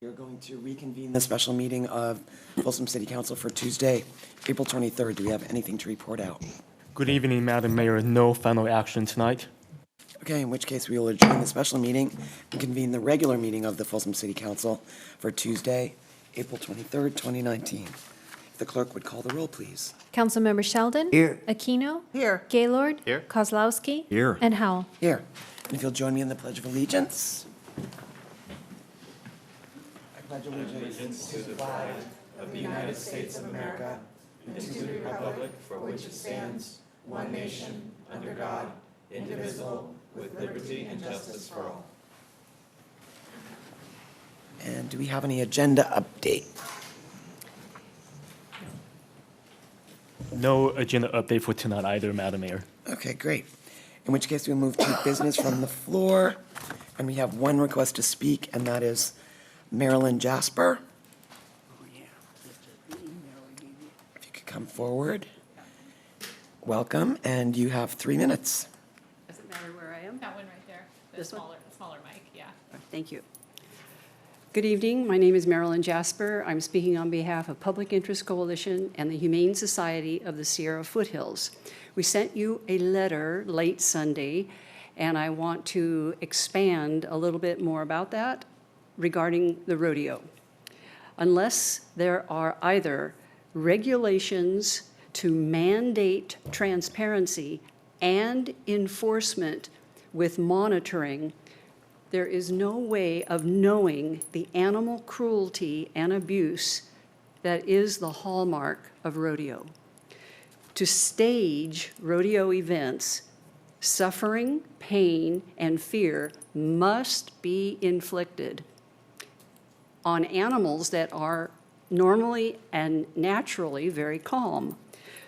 We are going to reconvene the special meeting of Folsom City Council for Tuesday, April 23rd. Do we have anything to report out? Good evening, Madam Mayor. No final action tonight. Okay, in which case we will adjourn the special meeting and convene the regular meeting of the Folsom City Council for Tuesday, April 23rd, 2019. If the clerk would call the roll, please. Councilmember Sheldon. Here. Aquino. Here. Gaylord. Here. Kozlowski. Here. And Howell. Here. And if you'll join me in the Pledge of Allegiance. I pledge allegiance to the flag of the United States of America and to the republic for which it stands, one nation, under God, indivisible, with liberty and justice for all. And do we have any agenda update? No agenda update for tonight either, Madam Mayor. Okay, great. In which case we'll move to business from the floor. And we have one request to speak, and that is Marilyn Jasper. If you could come forward. Welcome, and you have 3 minutes. Does it matter where I am? That one right there, the This one? smaller mic, yeah. Thank you. Good evening. My name is Marilyn Jasper. I'm speaking on behalf of Public Interest Coalition and the Humane Society of the Sierra Foothills. We sent you a letter late Sunday, and I want to expand a little bit more about that regarding the rodeo. Unless there are either regulations to mandate transparency and enforcement with monitoring, there is no way of knowing the animal cruelty and abuse that is the hallmark of rodeo. To stage rodeo events, suffering, pain, and fear must be inflicted on animals that are normally and naturally very calm.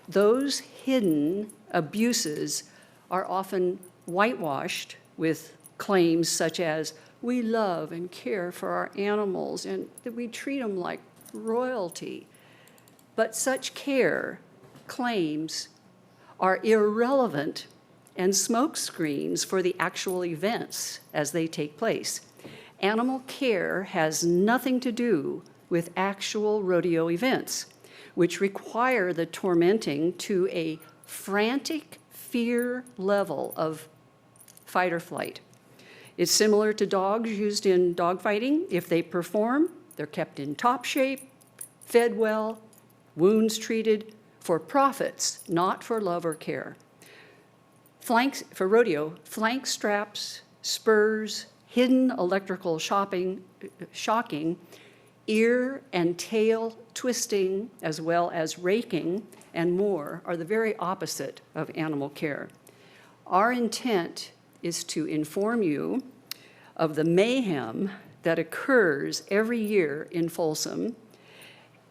Those hidden abuses are often whitewashed with claims such as, we love and care for our animals and that we treat them like royalty. But such care claims are irrelevant and smokescreens for the actual events as they take place. Animal care has nothing to do with actual rodeo events, which require the tormenting to a frantic fear level of fight or flight. It's similar to dogs used in dogfighting. If they perform, they're kept in top shape, fed well, wounds treated for profits, not for love or care. For rodeo, flank straps, spurs, hidden electrical shocking, ear and tail twisting, as well as raking and more, are the very opposite of animal care. Our intent is to inform you of the mayhem that occurs every year in Folsom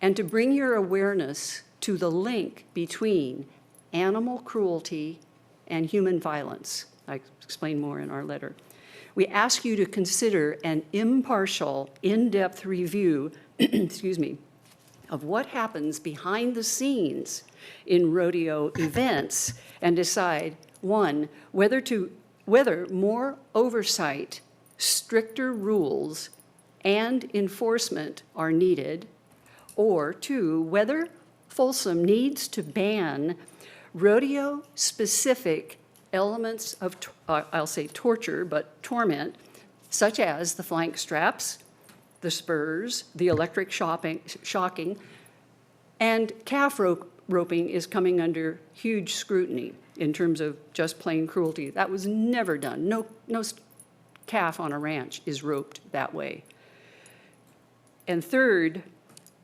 and to bring your awareness to the link between animal cruelty and human violence. I explain more in our letter. We ask you to consider an impartial, in-depth review, excuse me, of what happens behind the scenes in rodeo events and decide, one, whether more oversight, stricter rules, and enforcement are needed, or two, whether Folsom needs to ban rodeo-specific elements of, I'll say torture, but torment, such as the flank straps, the spurs, the electric shocking, and calf roping is coming under huge scrutiny in terms of just plain cruelty. That was never done. No calf on a ranch is roped that way. And third,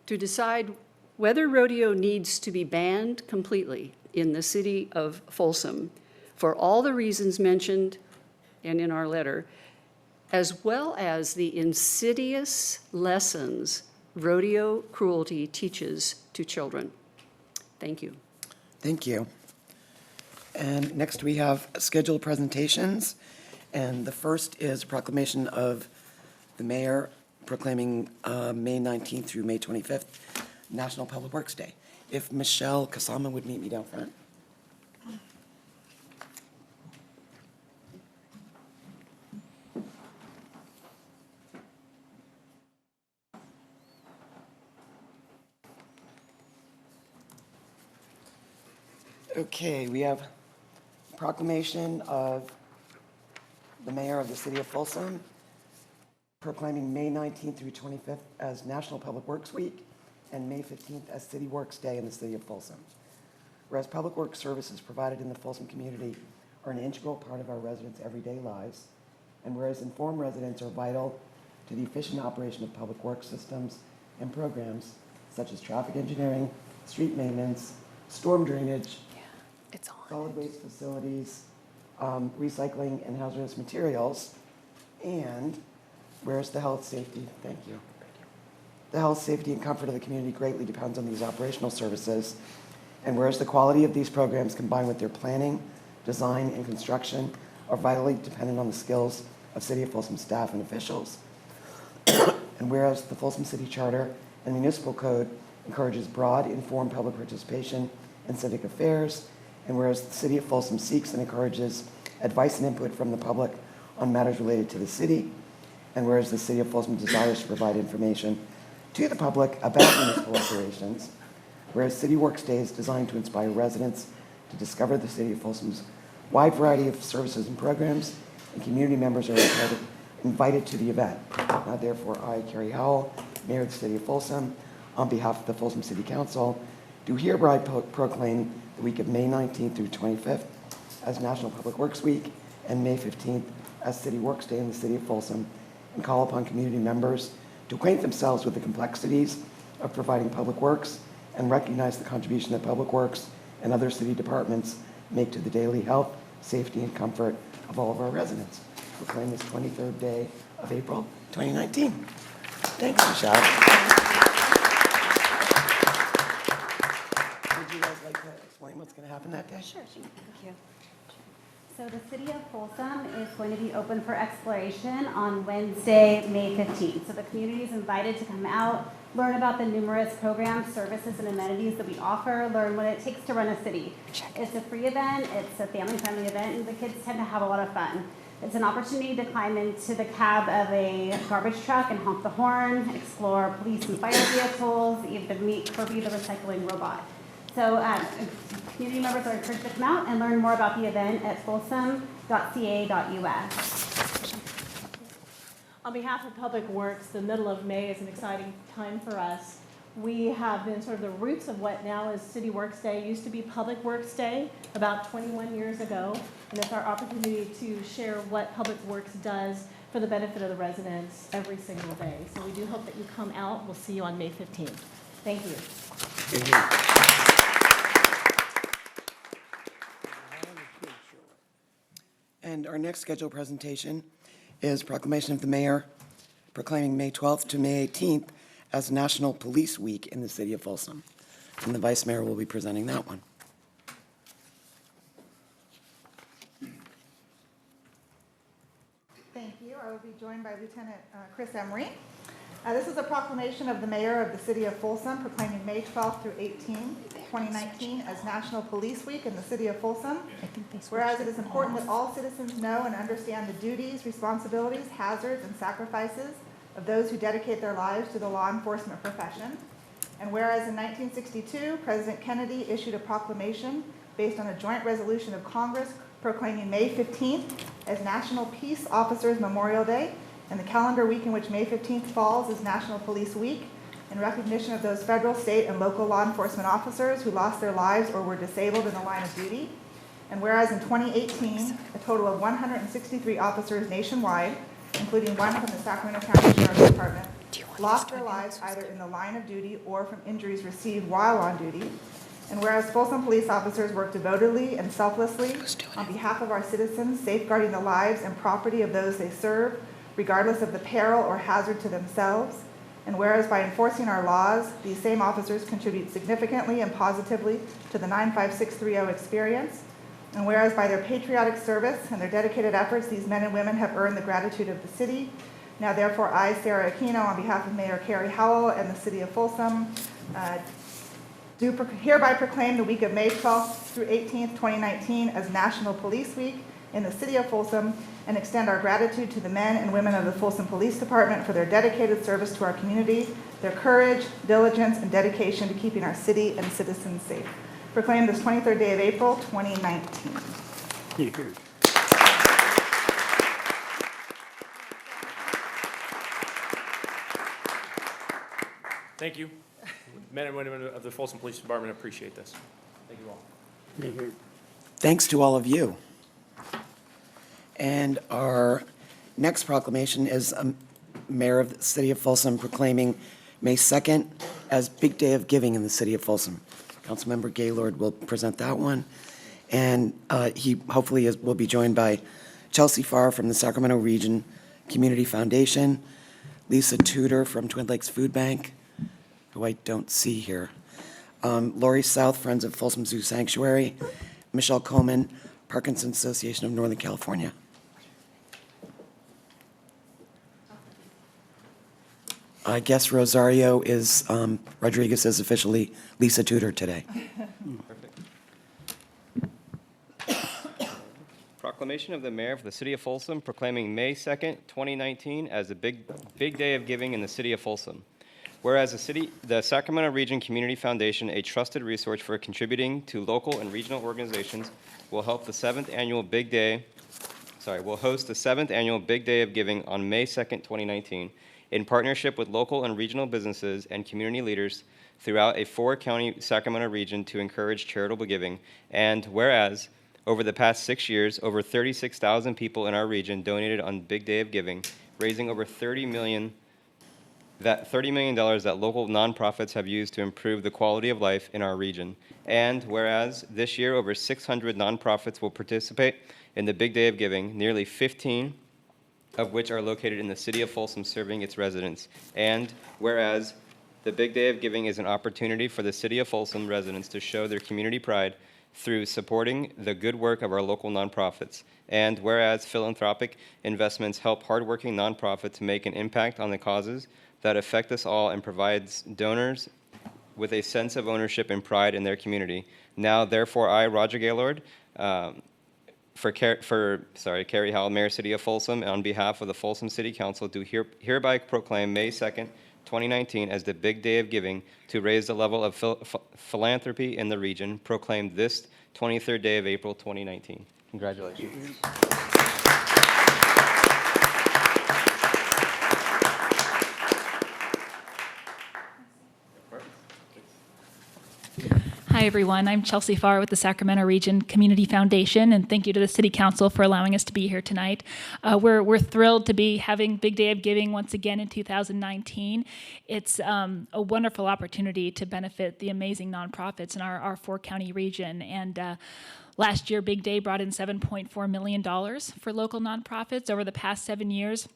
to decide whether rodeo needs to be banned completely in the city of Folsom for all the reasons mentioned and in our letter, as well as the insidious lessons rodeo cruelty teaches to children. Thank you. Thank you. And next we have scheduled presentations. And the first is a proclamation of the mayor proclaiming May 19th through May 25th, National Public Works Day. If Michelle Kasama would meet me down front. Okay, we have proclamation of the mayor of the city of Folsom proclaiming May 19th through 25th as National Public Works Week and May 15th as City Works Day in the city of Folsom. Whereas public works services provided in the Folsom community are an integral part of our residents' everyday lives, and whereas informed residents are vital to the efficient operation of public works systems and programs such as traffic engineering, street maintenance, storm drainage, solid waste facilities, recycling and hazardous materials, and whereas the health, safety, thank you. The health, safety, and comfort of the community greatly depends on these operational services, and whereas the quality of these programs combined with their planning, design, and construction are vitally dependent on the skills of City of Folsom staff and officials. And whereas the Folsom City Charter and Municipal Code encourages broad, informed public participation in civic affairs, and whereas the City of Folsom seeks and encourages advice and input from the public on matters related to the city, and whereas the City of Folsom desires to provide information to the public about municipal operations, whereas City Works Day is designed to inspire residents to discover the City of Folsom's wide variety of services and programs, and community members are invited to the event. Now therefore, I, Carrie Howell, Mayor of the City of Folsom, on behalf of the Folsom City Council, do hereby proclaim the week of May 19th through 25th as National Public Works Week and May 15th as City Works Day in the City of Folsom, and call upon community members to acquaint themselves with the complexities of providing public works and recognize the contribution that public works and other city departments make to the daily health, safety, and comfort of all of our residents. Proclaim this 23rd day of April 2019. Thanks, Michelle. Would you guys like to explain what's going to happen that day? Sure, thank you. So the City of Folsom is going to be open for exploration on Wednesday, May 15th. So the community is invited to come out, learn about the numerous programs, services, and amenities that we offer, learn what it takes to run a city. It's a free event, it's a family-friendly event, and the kids tend to have a lot of fun. It's an opportunity to climb into the cab of a garbage truck and honk the horn, explore police and fire vehicles, even meet Kirby the recycling robot. So community members are encouraged to come out and learn more about the event at folsom.ca.us. On behalf of Public Works, the middle of May is an exciting time for us. We have been sort of the roots of what now is City Works Day. It used to be Public Works Day about 21 years ago, and it's our opportunity to share what Public Works does for the benefit of the residents every single day. So we do hope that you come out. We'll see you on May 15th. Thank you. And our next scheduled presentation is proclamation of the mayor proclaiming May 12th to May 18th as National Police Week in the city of Folsom. And the vice mayor will be presenting that one. Thank you. I will be joined by Lieutenant Chris Emery. This is a proclamation of the mayor of the city of Folsom proclaiming May 12th through 18th, 2019 as National Police Week in the city of Folsom. Whereas it is important that all citizens know and understand the duties, responsibilities, hazards, and sacrifices of those who dedicate their lives to the law enforcement profession. And whereas in 1962, President Kennedy issued a proclamation based on a joint resolution of Congress proclaiming May 15th as National Peace Officers Memorial Day, and the calendar week in which May 15th falls is National Police Week, in recognition of those federal, state, and local law enforcement officers who lost their lives or were disabled in the line of duty. And whereas in 2018, a total of 163 officers nationwide, including one from the Sacramento County Sheriff's Department, lost their lives either in the line of duty or from injuries received while on duty. And whereas Folsom police officers work devotedly and selflessly on behalf of our citizens, safeguarding the lives and property of those they serve, regardless of the peril or hazard to themselves. And whereas by enforcing our laws, these same officers contribute significantly and positively to the 95630 experience. And whereas by their patriotic service and their dedicated efforts, these men and women have earned the gratitude of the city. Now therefore, I, Sarah Aquino, on behalf of Mayor Carrie Howell and the city of Folsom, do hereby proclaim the week of May 12th through 18th, 2019 as National Police Week in the city of Folsom, and extend our gratitude to the men and women of the Folsom Police Department for their dedicated service to our community, their courage, diligence, and dedication to keeping our city and citizens safe. proclaim this 23rd day of April, 2019. Thank you. Men and women of the Folsom Police Department appreciate this. Thank you all. Thanks to all of you. And our next proclamation is Mayor of the City of Folsom proclaiming May 2nd as Big Day of Giving in the City of Folsom. Councilmember Gaylord will present that one. And he hopefully will be joined by Chelsea Farr from the Sacramento Region Community Foundation, Lisa Tudor from Twin Lakes Food Bank, who I don't see here, Lori South, Friends of Folsom Zoo Sanctuary, Michelle Coleman, Parkinson's Association of Northern California. I guess Rosario is, Rodriguez is officially Lisa Tudor today. Proclamation of the Mayor of the City of Folsom proclaiming May 2nd, 2019 as the big day of giving in the City of Folsom. Whereas the Sacramento Region Community Foundation, a trusted resource for contributing to local and regional organizations, will host the 7th annual Big Day of Giving on May 2nd, 2019, in partnership with local and regional businesses and community leaders throughout a 4-county Sacramento region to encourage charitable giving. And whereas over the past 6 years, over 36,000 people in our region donated on Big Day of Giving, raising over $30 million that local nonprofits have used to improve the quality of life in our region. And whereas this year over 600 nonprofits will participate in the Big Day of Giving, nearly 15 of which are located in the City of Folsom serving its residents. And whereas the Big Day of Giving is an opportunity for the City of Folsom residents to show their community pride through supporting the good work of our local nonprofits. And whereas philanthropic investments help hardworking nonprofits make an impact on the causes that affect us all and provides donors with a sense of ownership and pride in their community. Now, therefore, I, Roger Gaylord, Carrie Howell, Mayor, City of Folsom, and on behalf of the Folsom City Council, do hereby proclaim May 2nd, 2019 as the Big Day of Giving to raise the level of philanthropy in the region, proclaimed this 23rd day of April, 2019. Congratulations. Hi, everyone. I'm Chelsea Farr with the Sacramento Region Community Foundation, and thank you to the City Council for allowing us to be here tonight. We're thrilled to be having Big Day of Giving once again in 2019. It's a wonderful opportunity to benefit the amazing nonprofits in our 4-county region. And last year, Big Day brought in $7.4 million for local nonprofits. Over the past 7 years,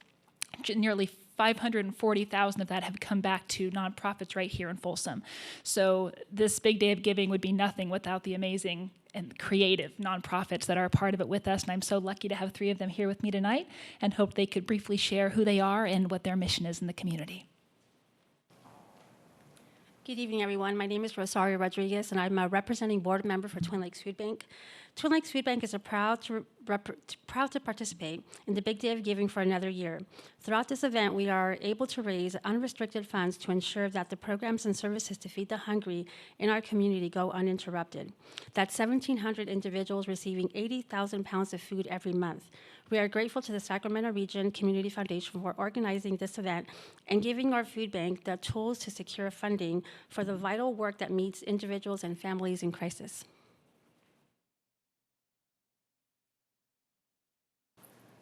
nearly 540,000 of that have come back to nonprofits right here in Folsom. So this Big Day of Giving would be nothing without the amazing and creative nonprofits that are a part of it with us. And I'm so lucky to have 3 of them here with me tonight and hope they could briefly share who they are and what their mission is in the community. Good evening, everyone. My name is Rosario Rodriguez, and I'm a representing board member for Twin Lakes Food Bank. Twin Lakes Food Bank is proud to participate in the Big Day of Giving for another year. Throughout this event, we are able to raise unrestricted funds to ensure that the programs and services to feed the hungry in our community go uninterrupted. That's 1,700 individuals receiving 80,000 pounds of food every month. We are grateful to the Sacramento Region Community Foundation for organizing this event and giving our food bank the tools to secure funding for the vital work that meets individuals and families in crisis.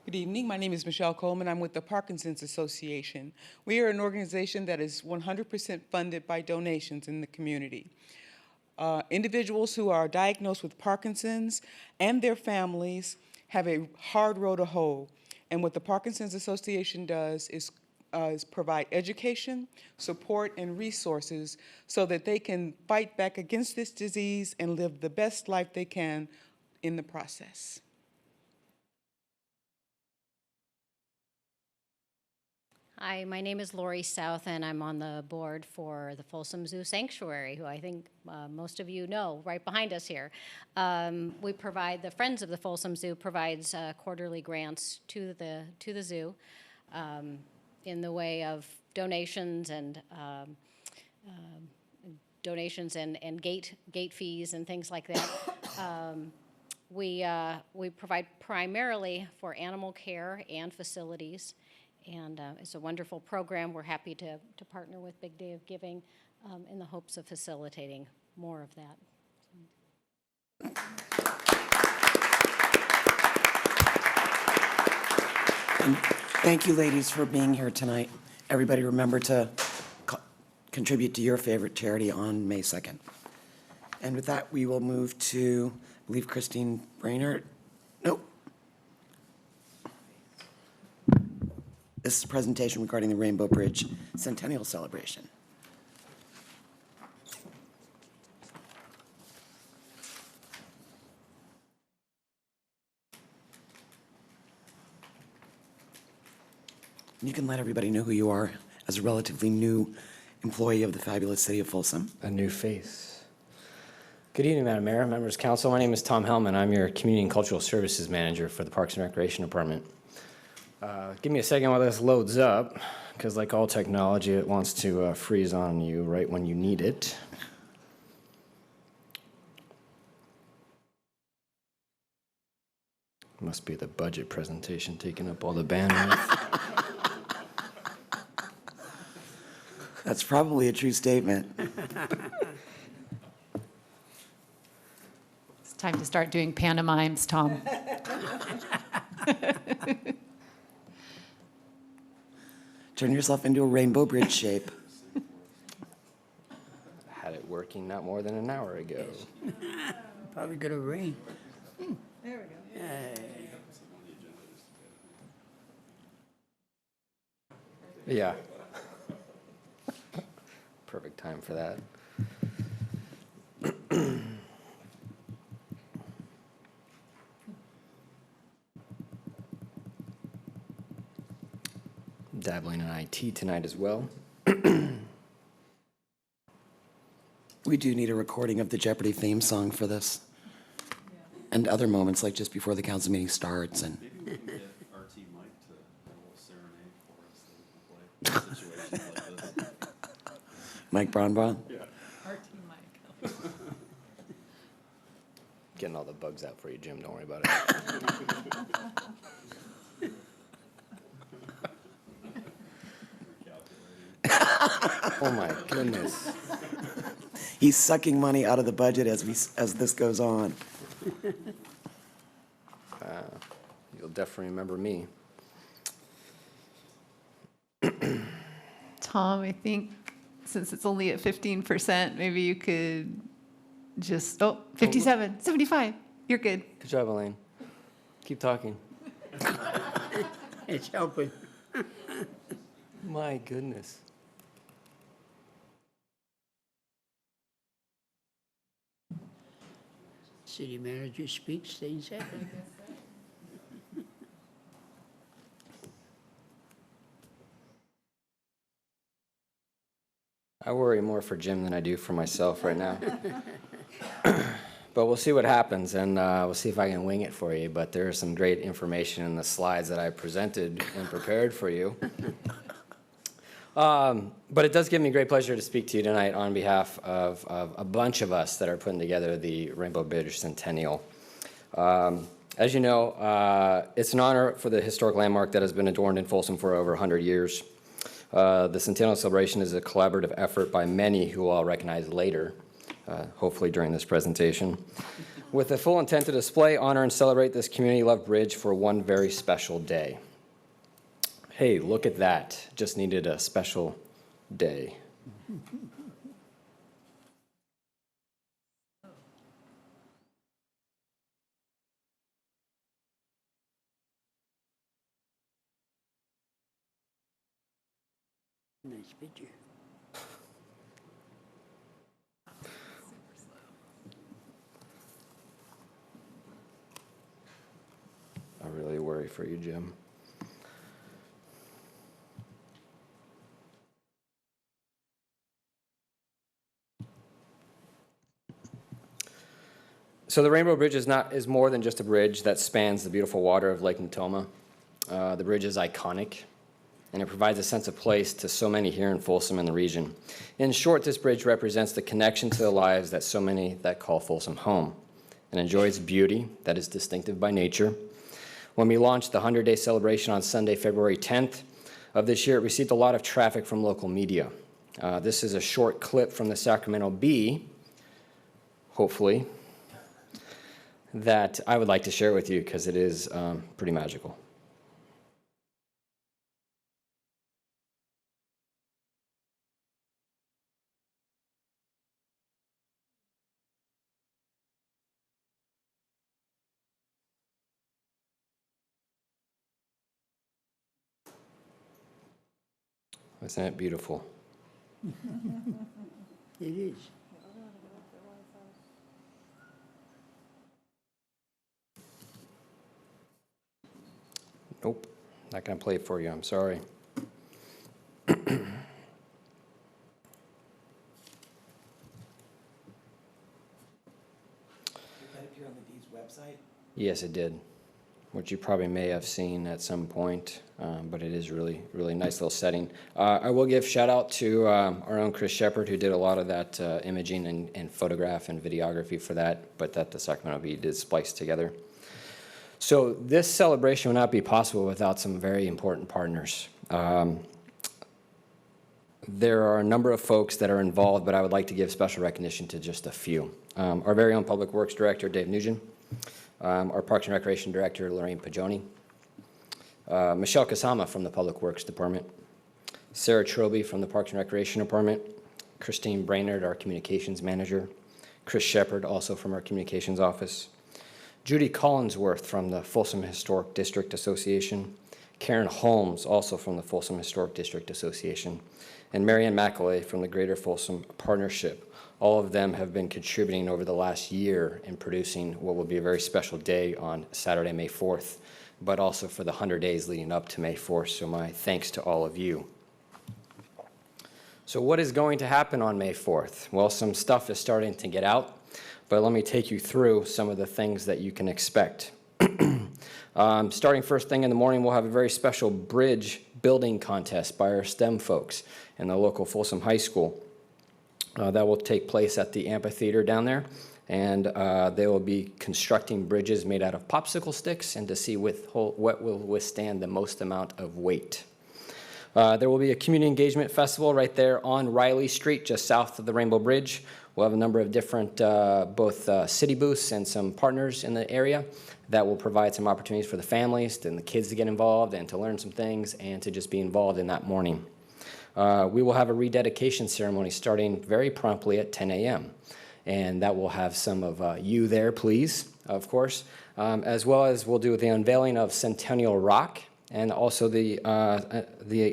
Good evening. My name is Michelle Coleman. I'm with the Parkinson's Association. We are an organization that is 100% funded by donations in the community. Individuals who are diagnosed with Parkinson's and their families have a hard road to hoe. And what the Parkinson's Association does is provide education, support, and resources so that they can fight back against this disease and live the best life they can in the process. Hi, my name is Lori South, and I'm on the board for the Folsom Zoo Sanctuary, who I think most of you know, right behind us here. We provide, the Friends of the Folsom Zoo provides quarterly grants to the zoo in the way of donations and donations and gate fees and things like that. We provide primarily for animal care and facilities, and it's a wonderful program. We're happy to partner with Big Day of Giving in the hopes of facilitating more of that. And thank you, ladies, for being here tonight. Everybody remember to contribute to your favorite charity on May 2nd. And with that, we will move to, I believe, Christine Brainerd. Nope. This is a presentation regarding the Rainbow Bridge Centennial Celebration. You can let everybody know who you are as a relatively new employee of the fabulous city of Folsom. A new face. Good evening, Madam Mayor, members of council. My name is Tom Hellman. I'm your Community and Cultural Services Manager for the Parks and Recreation Department. Give me a second while this loads up, because like all technology, it wants to freeze on you right when you need it. Must be the budget presentation taking up all the bandwidth. That's probably a true statement. It's time to start doing pantomimes, Tom. Turn yourself into a rainbow bridge shape. Had it working not more than an hour ago. Probably gonna rain. There we go. Yeah. Perfect time for that. Dabbling in IT tonight as well. We do need a recording of the Jeopardy theme song for this. And other moments, like just before the council meeting starts. And Maybe we can get RT Mike to have a little serenade for us that we can play in situations like this. Mike Braun. Yeah. RT Mike. Getting all the bugs out for you, Jim. Don't worry about it. Oh my goodness. He's sucking money out of the budget as this goes on. You'll definitely remember me. Tom, I think since it's only at 15%, maybe you could just, 57, 75. You're good. Good job, Elaine. Keep talking. It's helping. My goodness. City manager speaks, stays happy. I worry more for Jim than I do for myself right now. But we'll see what happens, and we'll see if I can wing it for you. But there is some great information in the slides that I presented and prepared for you. But it does give me great pleasure to speak to you tonight on behalf of a bunch of us that are putting together the Rainbow Bridge Centennial. As you know, it's an honor for the historic landmark that has been adorned in Folsom for over 100 years. The Centennial Celebration is a collaborative effort by many who I'll recognize later, hopefully during this presentation, with the full intent to display, honor, and celebrate this community-loved bridge for one very special day. Hey, look at that. Just needed a special day. Nice picture. I really worry for you, Jim. So the Rainbow Bridge is more than just a bridge that spans the beautiful water of Lake Natoma. The bridge is iconic. and it provides a sense of place to so many here in Folsom and the region. In short, this bridge represents the connection to the lives that so many that call Folsom home and enjoy its beauty that is distinctive by nature. When we launched the 100-day celebration on Sunday, February 10th of this year, it received a lot of traffic from local media. This is a short clip from the Sacramento Bee, hopefully, that I would like to share with you because it is pretty magical. Isn't it beautiful? It is. Nope, not going to play it for you. I'm sorry. Did that appear on the Bee's website? Yes, it did, which you probably may have seen at some point, but it is really, really nice little setting. I will give shout out to our own Chris Shepard, who did a lot of that imaging and photograph and videography for that, but that the Sacramento Bee did splice together. So this celebration would not be possible without some very important partners. There are a number of folks that are involved, but I would like to give special recognition to just a few. Our very own Public Works Director, Dave Nugent, our Parks and Recreation Director, Lorraine Pagioni, Michelle Kasama from the Public Works Department, Sarah Troby from the Parks and Recreation Department, Christine Brainerd, our Communications Manager, Chris Shepard, also from our Communications Office, Judy Collinsworth from the Folsom Historic District Association, Karen Holmes, also from the Folsom Historic District Association, and Marianne McAlay from the Greater Folsom Partnership. All of them have been contributing over the last year in producing what will be a very special day on Saturday, May 4th, but also for the 100 days leading up to May 4th, so my thanks to all of you. So what is going to happen on May 4th? Well, some stuff is starting to get out, but let me take you through some of the things that you can expect. Starting first thing in the morning, we'll have a very special bridge building contest by our STEM folks in the local Folsom High School. That will take place at the amphitheater down there, and they will be constructing bridges made out of popsicle sticks and to see what will withstand the most amount of weight. There will be a community engagement festival right there on Riley Street, just south of the Rainbow Bridge. We'll have a number of different both city booths and some partners in the area that will provide some opportunities for the families and the kids to get involved and to learn some things and to just be involved in that morning. We will have a rededication ceremony starting very promptly at 10 a.m. And that will have some of you there, please, of course, as well as we'll do the unveiling of Centennial Rock and also the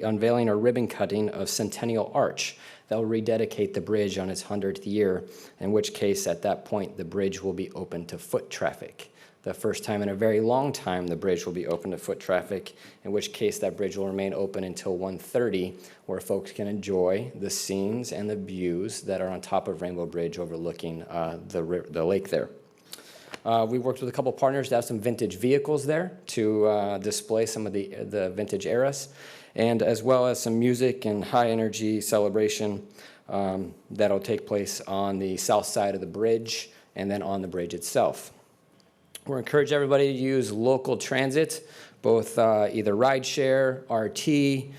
unveiling or ribbon cutting of Centennial Arch. That will rededicate the bridge on its 100th year, in which case at that point the bridge will be open to foot traffic. The first time in a very long time the bridge will be open to foot traffic, in which case that bridge will remain open until 1:30, where folks can enjoy the scenes and the views that are on top of Rainbow Bridge overlooking the lake there. We worked with a couple partners to have some vintage vehicles there to display some of the vintage eras, and as well as some music and high energy celebration that'll take place on the south side of the bridge and then on the bridge itself. We'll encourage everybody to use local transit, both either rideshare, RT,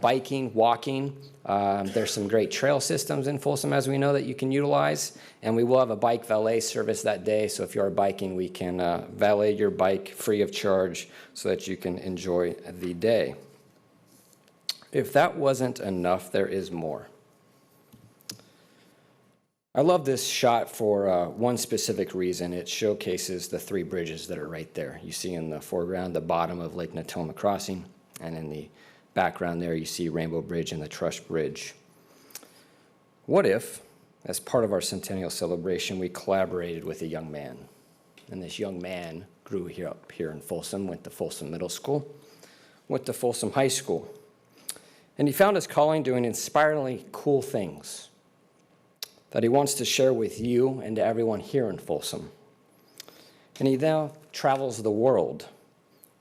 biking, walking. There's some great trail systems in Folsom, as we know, that you can utilize. And we will have a bike valet service that day. So if you are biking, we can valet your bike free of charge so that you can enjoy the day. If that wasn't enough, there is more. I love this shot for one specific reason. It showcases the three bridges that are right there. You see in the foreground the bottom of Lake Natoma Crossing, and in the background there you see Rainbow Bridge and the Trush Bridge. What if, as part of our centennial celebration, we collaborated with a young man? And this young man grew up here in Folsom, went to Folsom Middle School, went to Folsom High School, and he found his calling doing inspiringly cool things that he wants to share with you and to everyone here in Folsom. And he now travels the world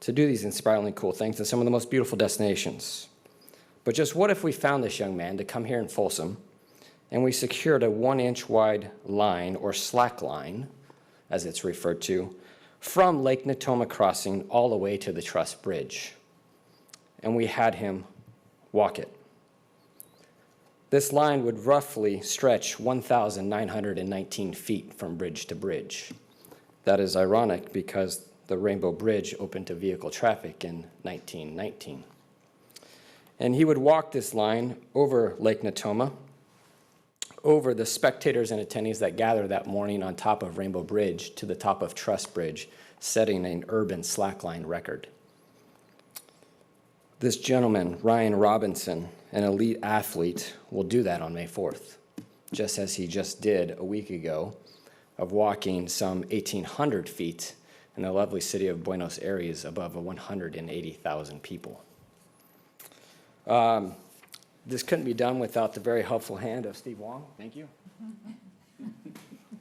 to do these inspiringly cool things in some of the most beautiful destinations. But just what if we found this young man to come here in Folsom and we secured a 1-inch wide line, or slack line, as it's referred to, from Lake Natoma Crossing all the way to the Truss Bridge, and we had him walk it. This line would roughly stretch 1,919 feet from bridge to bridge. That is ironic because the Rainbow Bridge opened to vehicle traffic in 1919. And he would walk this line over Lake Natoma, over the spectators and attendees that gathered that morning on top of Rainbow Bridge to the top of Truss Bridge, setting an urban slackline record. This gentleman, Ryan Robinson, an elite athlete, will do that on May 4th, just as he just did a week ago of walking some 1,800 feet in the lovely city of Buenos Aires above 180,000 people. This couldn't be done without the very helpful hand of Steve Wong. Thank you.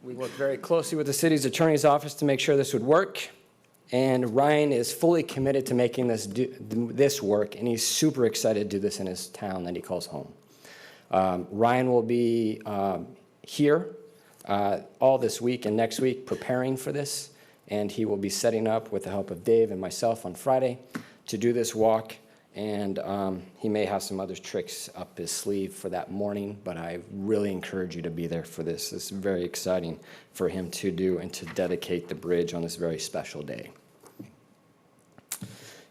We worked very closely with the city's attorney's office to make sure this would work, and Ryan is fully committed to making this work, and he's super excited to do this in his town that he calls home. Ryan will be here all this week and next week preparing for this, and he will be setting up with the help of Dave and myself on Friday to do this walk. And he may have some other tricks up his sleeve for that morning, but I really encourage you to be there for this. It's very exciting for him to do and to dedicate the bridge on this very special day.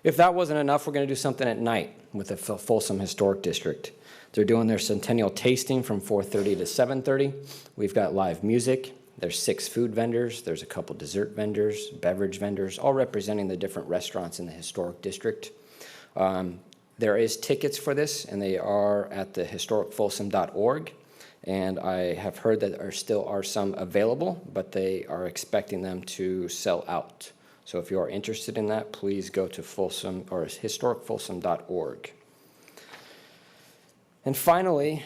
If that wasn't enough, we're going to do something at night with the Folsom Historic District. They're doing their centennial tasting from 4:30 to 7:30. We've got live music. There's 6 food vendors. There's a couple dessert vendors, beverage vendors, all representing the different restaurants in the historic district. There is tickets for this, and they are at the historicfolsom.org, and I have heard that there still are some available, but they are expecting them to sell out. So if you are interested in that, please go to Folsom or historicfolsom.org. And finally,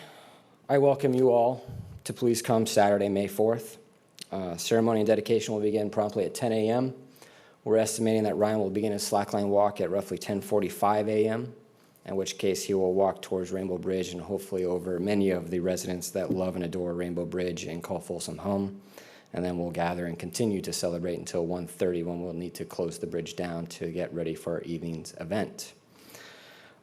I welcome you all to please come Saturday, May 4th. Ceremony and dedication will begin promptly at 10 a.m. We're estimating that Ryan will begin his slackline walk at roughly 10:45 a.m., in which case he will walk towards Rainbow Bridge and hopefully over many of the residents that love and adore Rainbow Bridge and call Folsom home. And then we'll gather and continue to celebrate until 1:30, when we'll need to close the bridge down to get ready for our evening's event.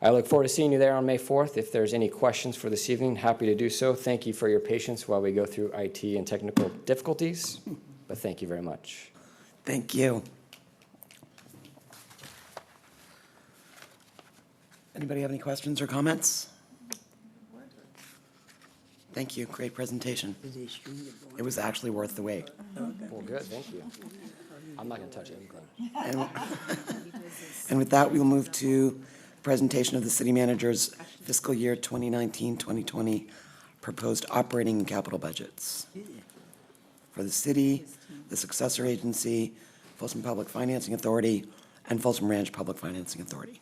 I look forward to seeing you there on May 4th. If there's any questions for this evening, happy to do so. Thank you for your patience while we go through IT and technical difficulties, but thank you very much. Thank you. Anybody have any questions or comments? Thank you. Great presentation. It was actually worth the wait. Well, good. Thank you. I'm not going to touch it. And with that, we will move to presentation of the city manager's fiscal year 2019-2020 proposed operating and capital budgets for the city, the successor agency, Folsom Public Financing Authority, and Folsom Ranch Public Financing Authority.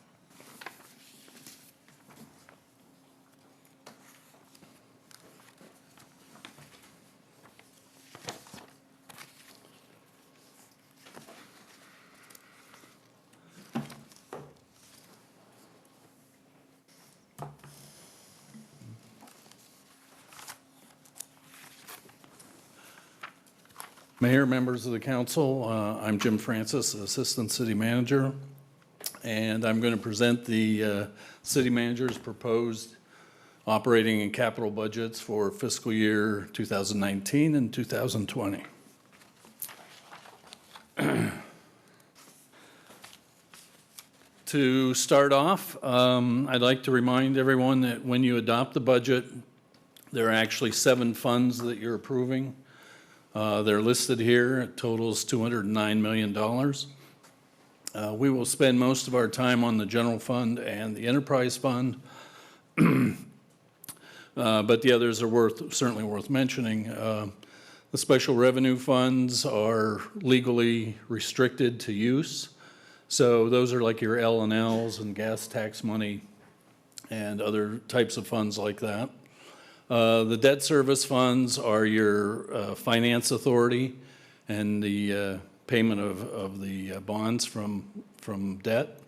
Mayor, members of the council, I'm Jim Francis, Assistant City Manager, and I'm going to present the city manager's proposed operating and capital budgets for fiscal year 2019 and 2020. To start off, I'd like to remind everyone that when you adopt the budget, there are actually 7 funds that you're approving. They're listed here. It totals $209 million. We will spend most of our time on the general fund and the enterprise fund, but the others are certainly worth mentioning. The special revenue funds are legally restricted to use, so those are like your L&Ls and gas tax money and other types of funds like that. The debt service funds are your finance authority and the payment of the bonds from debt.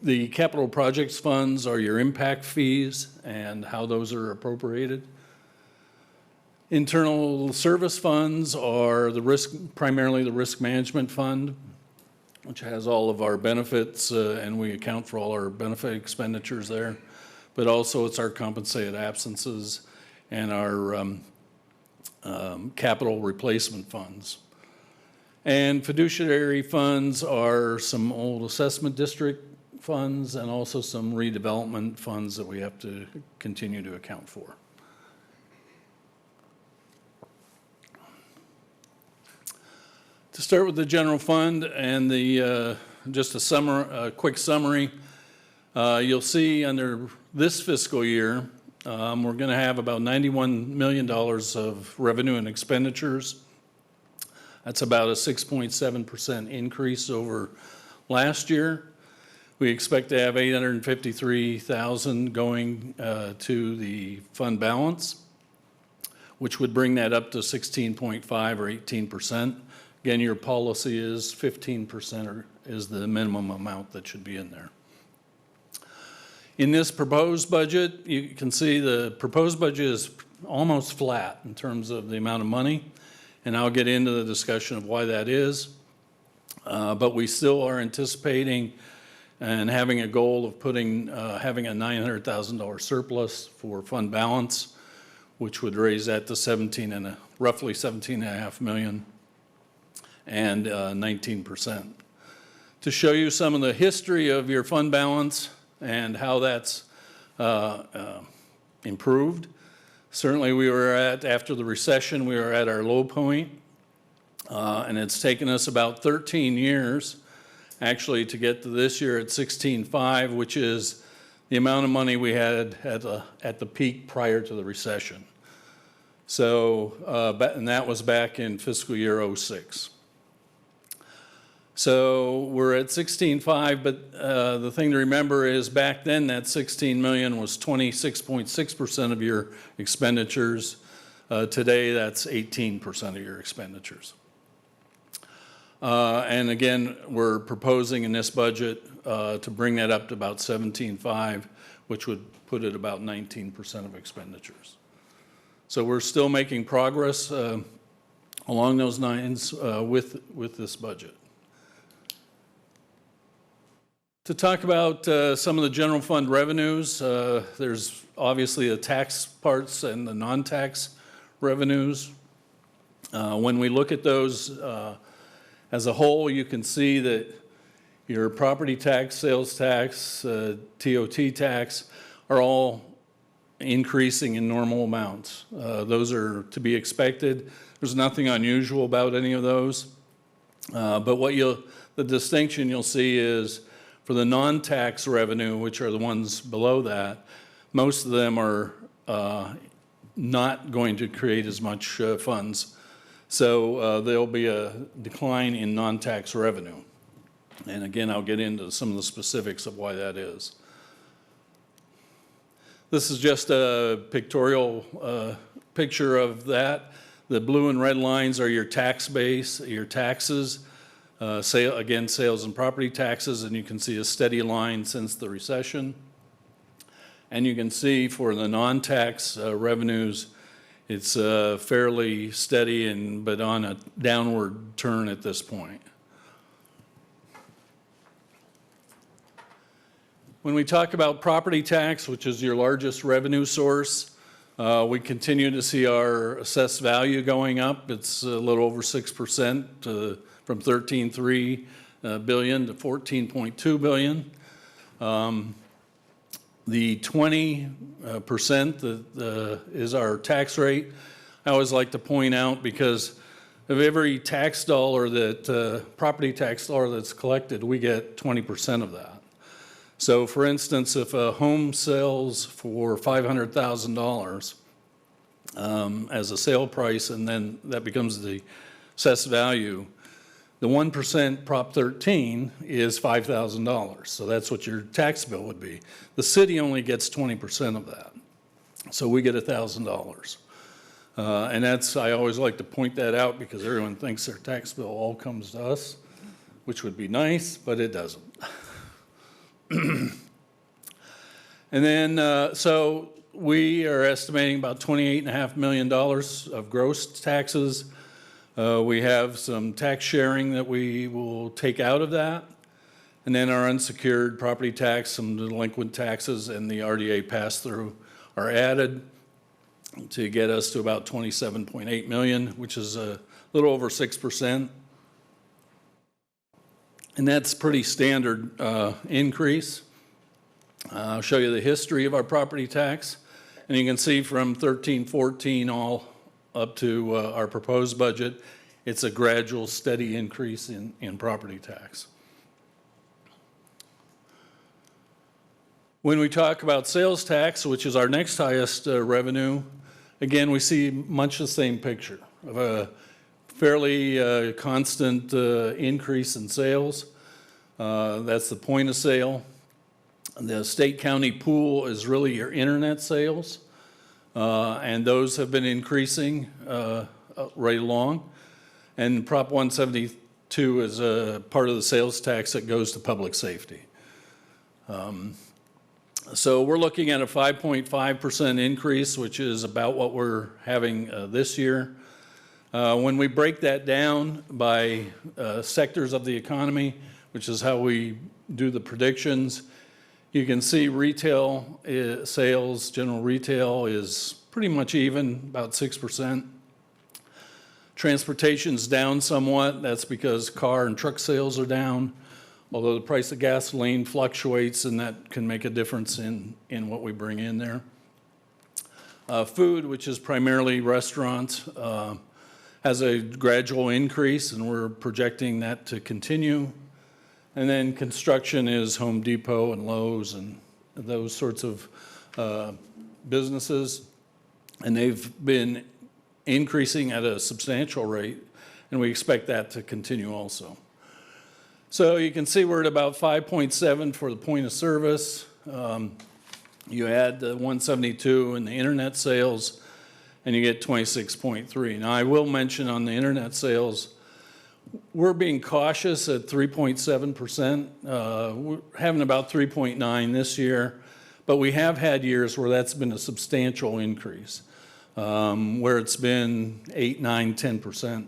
The capital projects funds are your impact fees and how those are appropriated. Internal service funds are primarily the risk management fund, which has all of our benefits, and we account for all our benefit expenditures there. But also it's our compensated absences and our capital replacement funds. And fiduciary funds are some old assessment district funds and also some redevelopment funds that we have to continue to account for. To start with the general fund and the just a quick summary, you'll see under this fiscal year, we're going to have about $91 million of revenue and expenditures. That's about a 6.7% increase over last year. We expect to have $853,000 going to the fund balance, which would bring that up to 16.5 or 18%. Again, your policy is 15% is the minimum amount that should be in there. In this proposed budget, you can see the proposed budget is almost flat in terms of the amount of money, and I'll get into the discussion of why that is. But we still are anticipating and having a goal of having a $900,000 surplus for fund balance, which would raise that to roughly $17.5 million and 19%. To show you some of the history of your fund balance and how that's improved. Certainly we were after the recession, we were at our low point, and it's taken us about 13 years actually to get to this year at 16.5, which is the amount of money we had at the peak prior to the recession. So, and that was back in fiscal year 06. So we're at 16.5, but the thing to remember is back then that 16 million was 26.6% of your expenditures. Today that's 18% of your expenditures. And again, we're proposing in this budget to bring that up to about 17.5, which would put it about 19% of expenditures. So we're still making progress along those lines with this budget. To talk about some of the general fund revenues, there's obviously the tax parts and the non-tax revenues. When we look at those as a whole, you can see that your property tax, sales tax, TOT tax are all increasing in normal amounts. Those are to be expected. There's nothing unusual about any of those. But the distinction you'll see is for the non-tax revenue, which are the ones below that, most of them are not going to create as much funds. So there'll be a decline in non-tax revenue. And again, I'll get into some of the specifics of why that is. This is just a pictorial picture of that. The blue and red lines are your tax base, your taxes. Again, sales and property taxes, and you can see a steady line since the recession. And you can see for the non-tax revenues, it's fairly steady but on a downward turn at this point. When we talk about property tax, which is your largest revenue source, we continue to see our assessed value going up. It's a little over 6%. From 13.3 billion to 14.2 billion. The 20% that is our tax rate. I always like to point out because of every tax dollar that, property tax dollar that's collected, we get 20% of that. So for instance, if a home sells for $500,000 as a sale price and then that becomes the assessed value, the 1% Prop 13 is $5,000, so that's what your tax bill would be. The city only gets 20% of that, so we get $1,000. And I always like to point that out because everyone thinks their tax bill all comes to us, which would be nice, but it doesn't. And then, so we are estimating about $28.5 million of gross taxes. We have some tax sharing that we will take out of that. And then our unsecured property tax, some delinquent taxes, and the RDA pass-through are added to get us to about 27.8 million, which is a little over 6%. And that's pretty standard increase. I'll show you the history of our property tax. And you can see from 13-14 all up to our proposed budget, it's a gradual, steady increase in property tax. When we talk about sales tax, which is our next highest revenue, again, we see much the same picture of a fairly constant increase in sales. That's the point of sale. The state-county pool is really your internet sales, and those have been increasing right along. And Prop 172 is a part of the sales tax that goes to public safety. So we're looking at a 5.5% increase, which is about what we're having this year. When we break that down by sectors of the economy, which is how we do the predictions, you can see retail sales, general retail is pretty much even, about 6%. Transportation's down somewhat. That's because car and truck sales are down, although the price of gasoline fluctuates, and that can make a difference in what we bring in there. Food, which is primarily restaurants, has a gradual increase, and we're projecting that to continue. And then construction is Home Depot and Lowe's and those sorts of businesses. And they've been increasing at a substantial rate, and we expect that to continue also. So you can see we're at about 5.7 for the point of service. You add the 172 in the internet sales, and you get 26.3. Now, I will mention on the internet sales, we're being cautious at 3.7%. We're having about 3.9 this year, but we have had years where that's been a substantial increase, where it's been 8, 9, 10%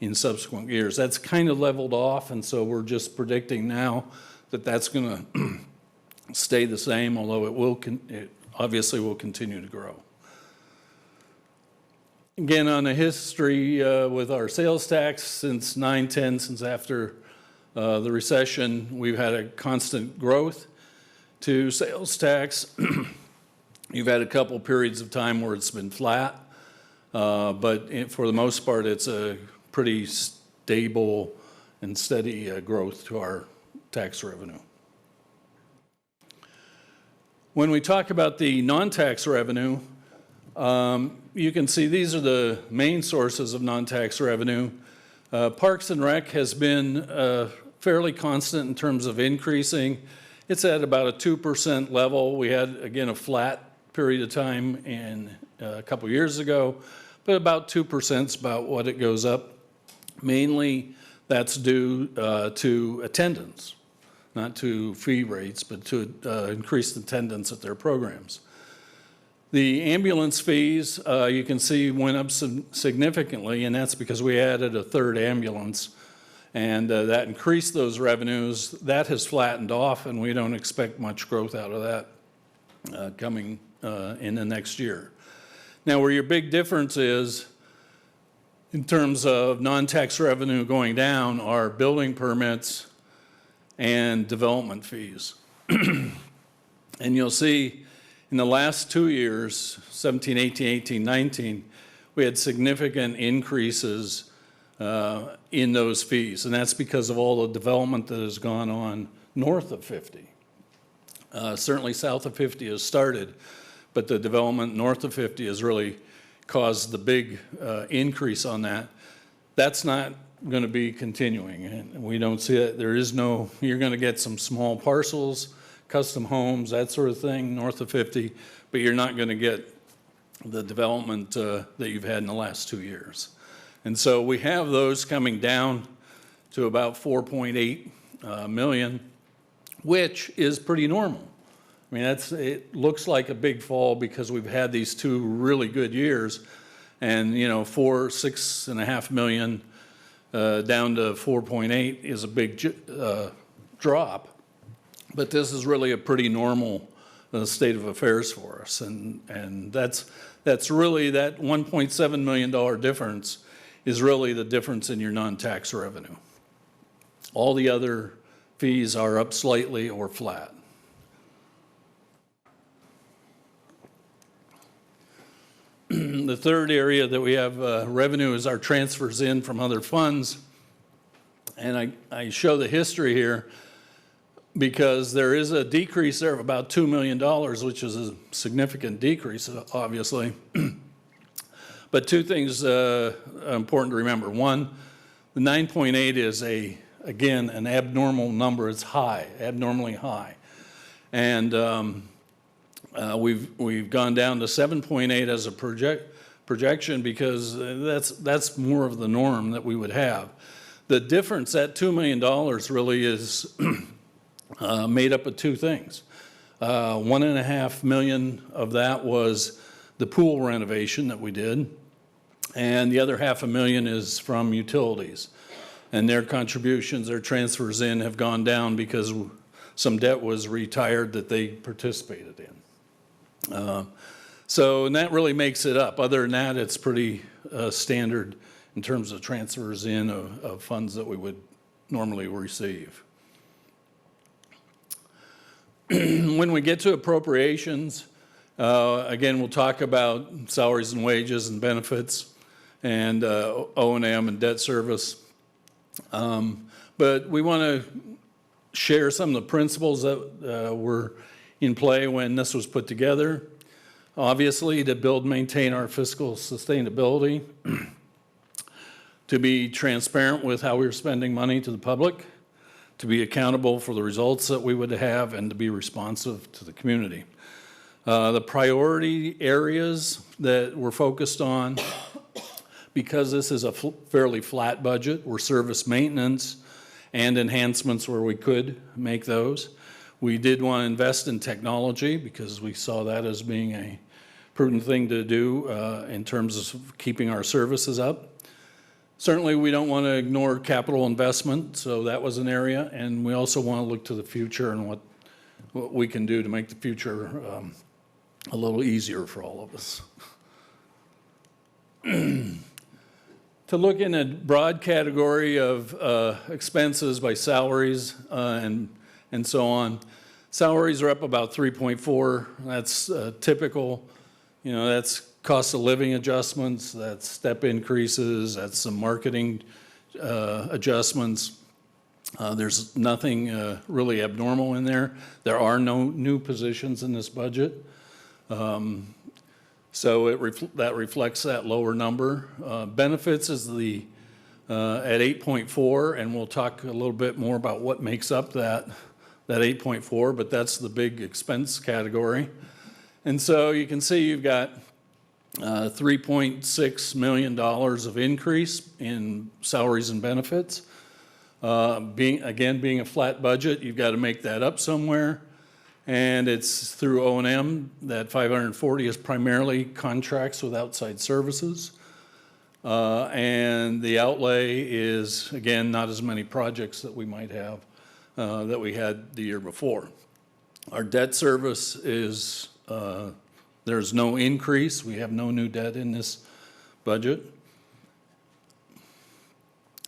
in subsequent years. That's kind of leveled off, and so we're just predicting now that that's going to stay the same, although it obviously will continue to grow. Again, on the history with our sales tax since 9/10, since after the recession, we've had a constant growth to sales tax. You've had a couple periods of time where it's been flat, but for the most part, it's a pretty stable and steady growth to our tax revenue. When we talk about the non-tax revenue, you can see these are the main sources of non-tax revenue. Parks and Rec has been fairly constant in terms of increasing. It's at about a 2% level. We had, again, a flat period of time a couple years ago, but about 2% is about what it goes up. Mainly, that's due to attendance, not to fee rates, but to increased attendance at their programs. The ambulance fees, you can see, went up significantly, and that's because we added a third ambulance, and that increased those revenues. That has flattened off, and we don't expect much growth out of that coming in the next year. Now, where your big difference is, in terms of non-tax revenue going down, are building permits and development fees. And you'll see in the last 2 years, 17, 18, 18, 19, we had significant increases in those fees. And that's because of all the development that has gone on north of 50. Certainly south of 50 has started, but the development north of 50 has really caused the big increase on that. That's not going to be continuing, and we don't see that. There is no, you're going to get some small parcels, custom homes, that sort of thing, north of 50, but you're not going to get the development that you've had in the last 2 years. And so we have those coming down to about 4.8 million which is pretty normal. I mean, it looks like a big fall because we've had these 2 really good years, and, you know, 6.5 million down to 4.8 is a big drop. But this is really a pretty normal state of affairs for us, and that's really that $1.7 million difference is really the difference in your non-tax revenue. All the other fees are up slightly or flat. The third area that we have revenue is our transfers in from other funds. And I show the history here because there is a decrease there of about $2 million, which is a significant decrease, obviously. But 2 things important to remember. One, the 9.8 is again, an abnormal number. It's high, abnormally high. And we've gone down to 7.8 as a projection because that's more of the norm that we would have. The difference, that $2 million really is made up of 2 things. $1.5 million of that was the pool renovation that we did, and the other $500,000 is from utilities. And their contributions, their transfers in have gone down because some debt was retired that they participated in. And that really makes it up. Other than that, it's pretty standard in terms of transfers in of funds that we would normally receive. When we get to appropriations, again, we'll talk about salaries and wages and benefits and O&M and debt service. But we want to share some of the principles that were in play when this was put together. Obviously, to build and maintain our fiscal sustainability, to be transparent with how we were spending money to the public, to be accountable for the results that we would have, and to be responsive to the community. The priority areas that we're focused on, because this is a fairly flat budget, were service maintenance and enhancements where we could make those. We did want to invest in technology because we saw that as being a prudent thing to do in terms of keeping our services up. Certainly, we don't want to ignore capital investment, so that was an area, and we also want to look to the future and what we can do to make the future a little easier for all of us. To look in a broad category of expenses by salaries and so on, salaries are up about 3.4. That's typical. You know, that's cost of living adjustments, that's step increases, that's some marketing adjustments. There's nothing really abnormal in there. There are no new positions in this budget. So that reflects that lower number. Benefits is at 8.4, and we'll talk a little bit more about what makes up that 8.4, but that's the big expense category. And so you can see you've got $3.6 million of increase in salaries and benefits. Being a flat budget, you've got to make that up somewhere. And it's through O&M. That 540 is primarily contracts with outside services. And the outlay is, again, not as many projects that we might have that we had the year before. Our debt service is, there's no increase. We have no new debt in this budget.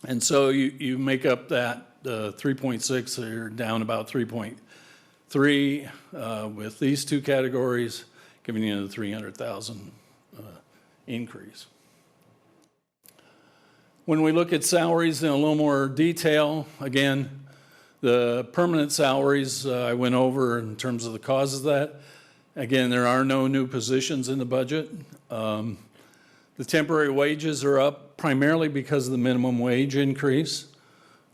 And so you make up that 3.6, so you're down about 3.3 with these 2 categories, giving you the 300,000 increase. When we look at salaries in a little more detail, again, the permanent salaries I went over in terms of the causes of that. Again, there are no new positions in the budget. The temporary wages are up primarily because of the minimum wage increase.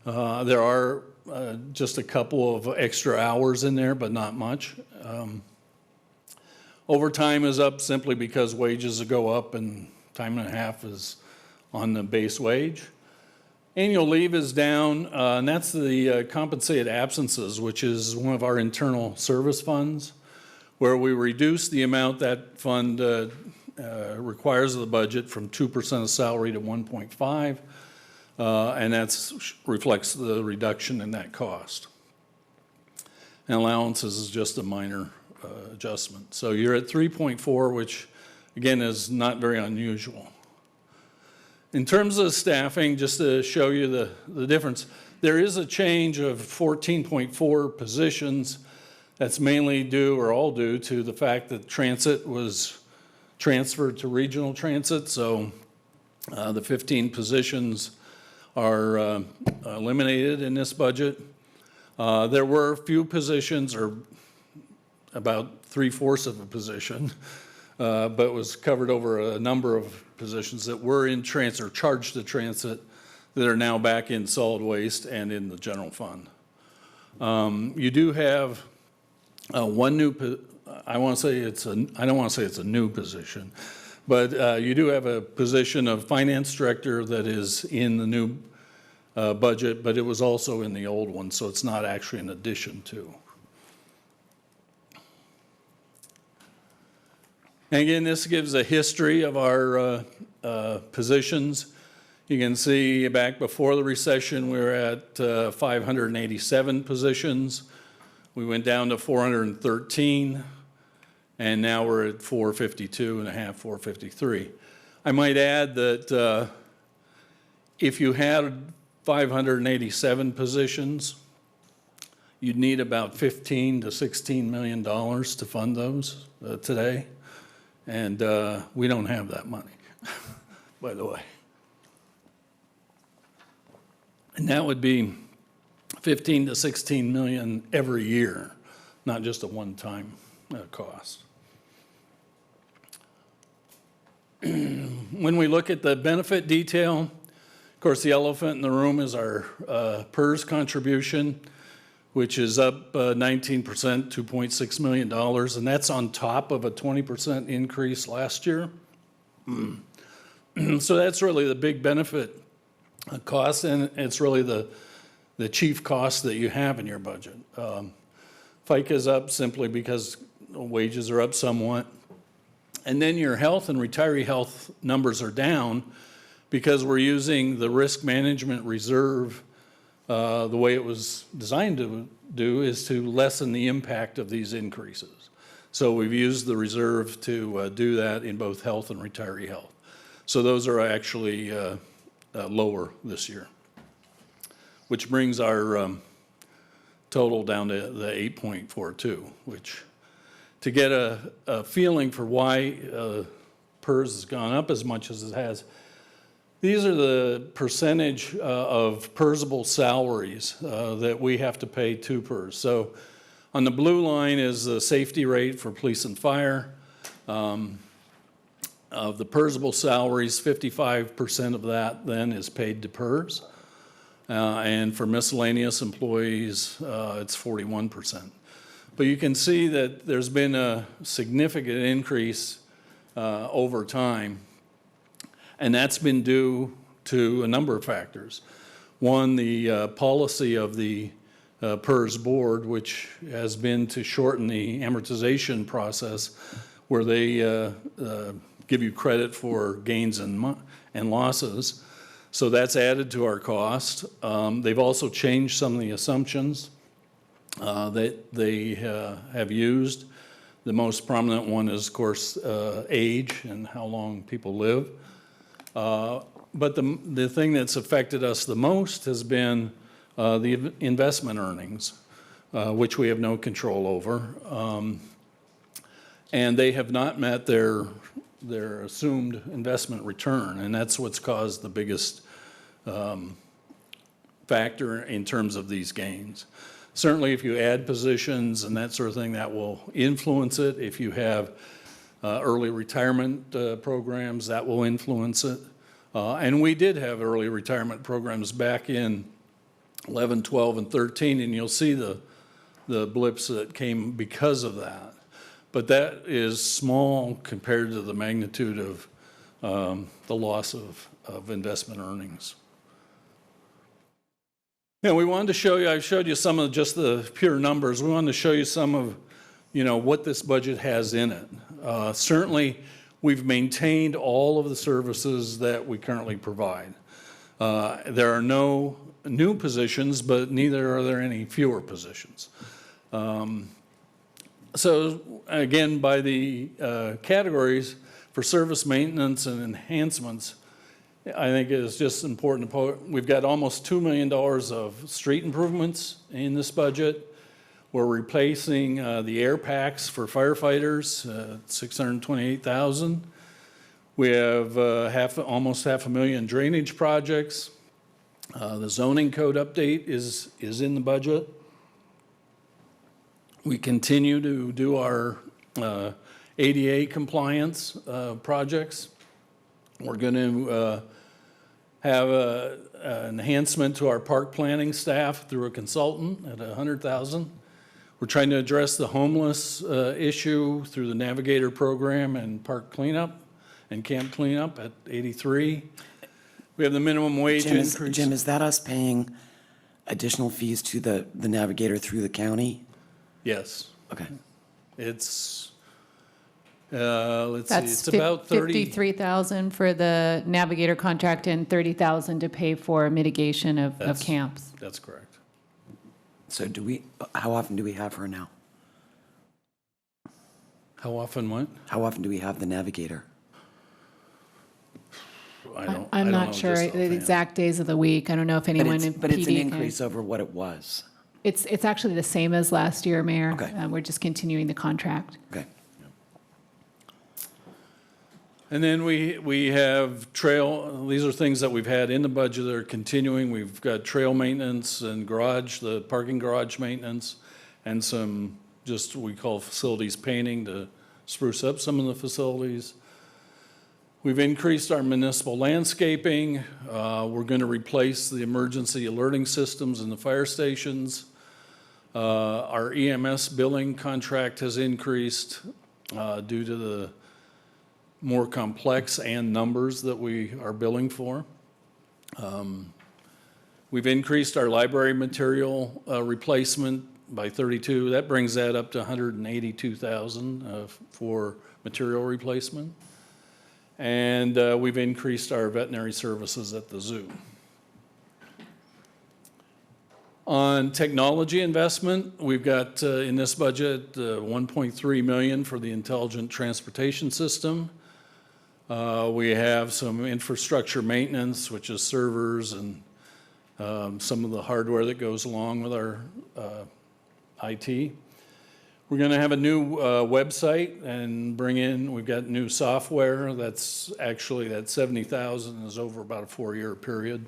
There are just a couple of extra hours in there, but not much. Overtime is up simply because wages go up and time and a half is on the base wage. Annual leave is down, and that's the compensated absences, which is one of our internal service funds, where we reduce the amount that fund requires of the budget from 2% of salary to 1.5, and that reflects the reduction in that cost. And allowances is just a minor adjustment. So you're at 3.4, which again is not very unusual. In terms of staffing, just to show you the difference, there is a change of 14.4 positions. That's mainly due, or all due, to the fact that transit was transferred to regional transit. So the 15 positions are eliminated in this budget. There were a few positions, or about 3/4 of a position, but was covered over a number of positions that were in transit or charged to transit that are now back in solid waste and in the general fund. You do have one new, I don't want to say it's a new position, but you do have a position of finance director that is in the new budget, but it was also in the old one, so it's not actually an addition to. And again, this gives a history of our positions. You can see back before the recession, we were at 587 positions. We went down to 413, and now we're at 452 and a half, 453. I might add that if you had 587 positions, you'd need about $15 to $16 million to fund those today. And we don't have that money, by the way. And that would be 15 to 16 million every year, not just a one-time cost. When we look at the benefit detail, of course, the elephant in the room is our PERS contribution, which is up 19%, $2.6 million, and that's on top of a 20% increase last year. So that's really the big benefit cost, and it's really the chief cost that you have in your budget. FICA is up simply because wages are up somewhat. And then your health and retiree health numbers are down because we're using the risk management reserve. The way it was designed to do is to lessen the impact of these increases. So we've used the reserve to do that in both health and retiree health. So those are actually lower this year, which brings our total down to the 8.42, which, to get a feeling for why PERS has gone up as much as it has, these are the percentage of PERSable salaries that we have to pay to PERS. So on the blue line is the safety rate for police and fire. Of the PERSable salaries, 55% of that then is paid to PERS. And for miscellaneous employees, it's 41%. But you can see that there's been a significant increase over time, and that's been due to a number of factors. One, the policy of the PERS board, which has been to shorten the amortization process, where they give you credit for gains and losses. So that's added to our cost. They've also changed some of the assumptions that they have used. The most prominent one is, of course, age and how long people live. But the thing that's affected us the most has been the investment earnings, which we have no control over. And they have not met their assumed investment return, and that's what's caused the biggest factor in terms of these gains. Certainly, if you add positions and that sort of thing, that will influence it. If you have early retirement programs, that will influence it. And we did have early retirement programs back in 11, 12, and 13, and you'll see the blips that came because of that. But that is small compared to the magnitude of the loss of investment earnings. Yeah, we wanted to show you, I showed you some of just the pure numbers. We wanted to show you some of, what this budget has in it. Certainly, we've maintained all of the services that we currently provide. There are no new positions, but neither are there any fewer positions. So again, by the categories for service maintenance and enhancements, I think it is just important to point, we've got almost $2 million of street improvements in this budget. We're replacing the air packs for firefighters, $628,000. We have almost $500,000 drainage projects. The zoning code update is in the budget. We continue to do our ADA compliance projects. We're going to have an enhancement to our park planning staff through a consultant at $100,000. We're trying to address the homeless issue through the Navigator program and park cleanup and camp cleanup at $83,000. We have the minimum wage increase. Jim, is that us paying additional fees to the Navigator through the county? Yes. Okay. It's, let's see, That's it's about 30. $53,000 for the Navigator contract and $30,000 to pay for mitigation of camps. That's correct. So how often do we have her now? How often what? How often do we have the Navigator? I'm not sure the exact days of the week. I don't know if anyone in PD But it's an can- increase over what it was. It's actually the same as last year, Mayor. Okay. We're just continuing the contract. Okay. And then we have trail, these are things that we've had in the budget that are continuing. We've got trail maintenance and garage, the parking garage maintenance, and some just we call facilities painting to spruce up some of the facilities. We've increased our municipal landscaping. We're going to replace the emergency alerting systems in the fire stations. Our EMS billing contract has increased due to the more complex and numbers that we are billing for. We've increased our library material replacement by 32. That brings that up to 182,000 for material replacement. And we've increased our veterinary services at the zoo. On technology investment, we've got in this budget $1.3 million for the intelligent transportation system. We have some infrastructure maintenance, which is servers and some of the hardware that goes along with our IT. We're going to have a new website and we've got new software. That's actually, that $70,000 is over about a 4-year period.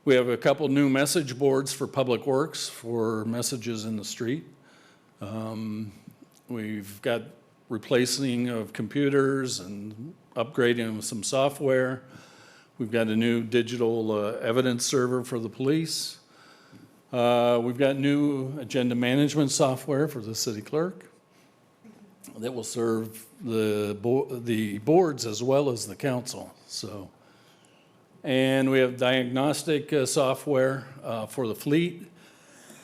We have a couple new message boards for Public Works for messages in the street. We've got replacing of computers and upgrading of some software. We've got a new digital evidence server for the police. We've got new agenda management software for the city clerk that will serve the boards as well as the council. And we have diagnostic software for the fleet.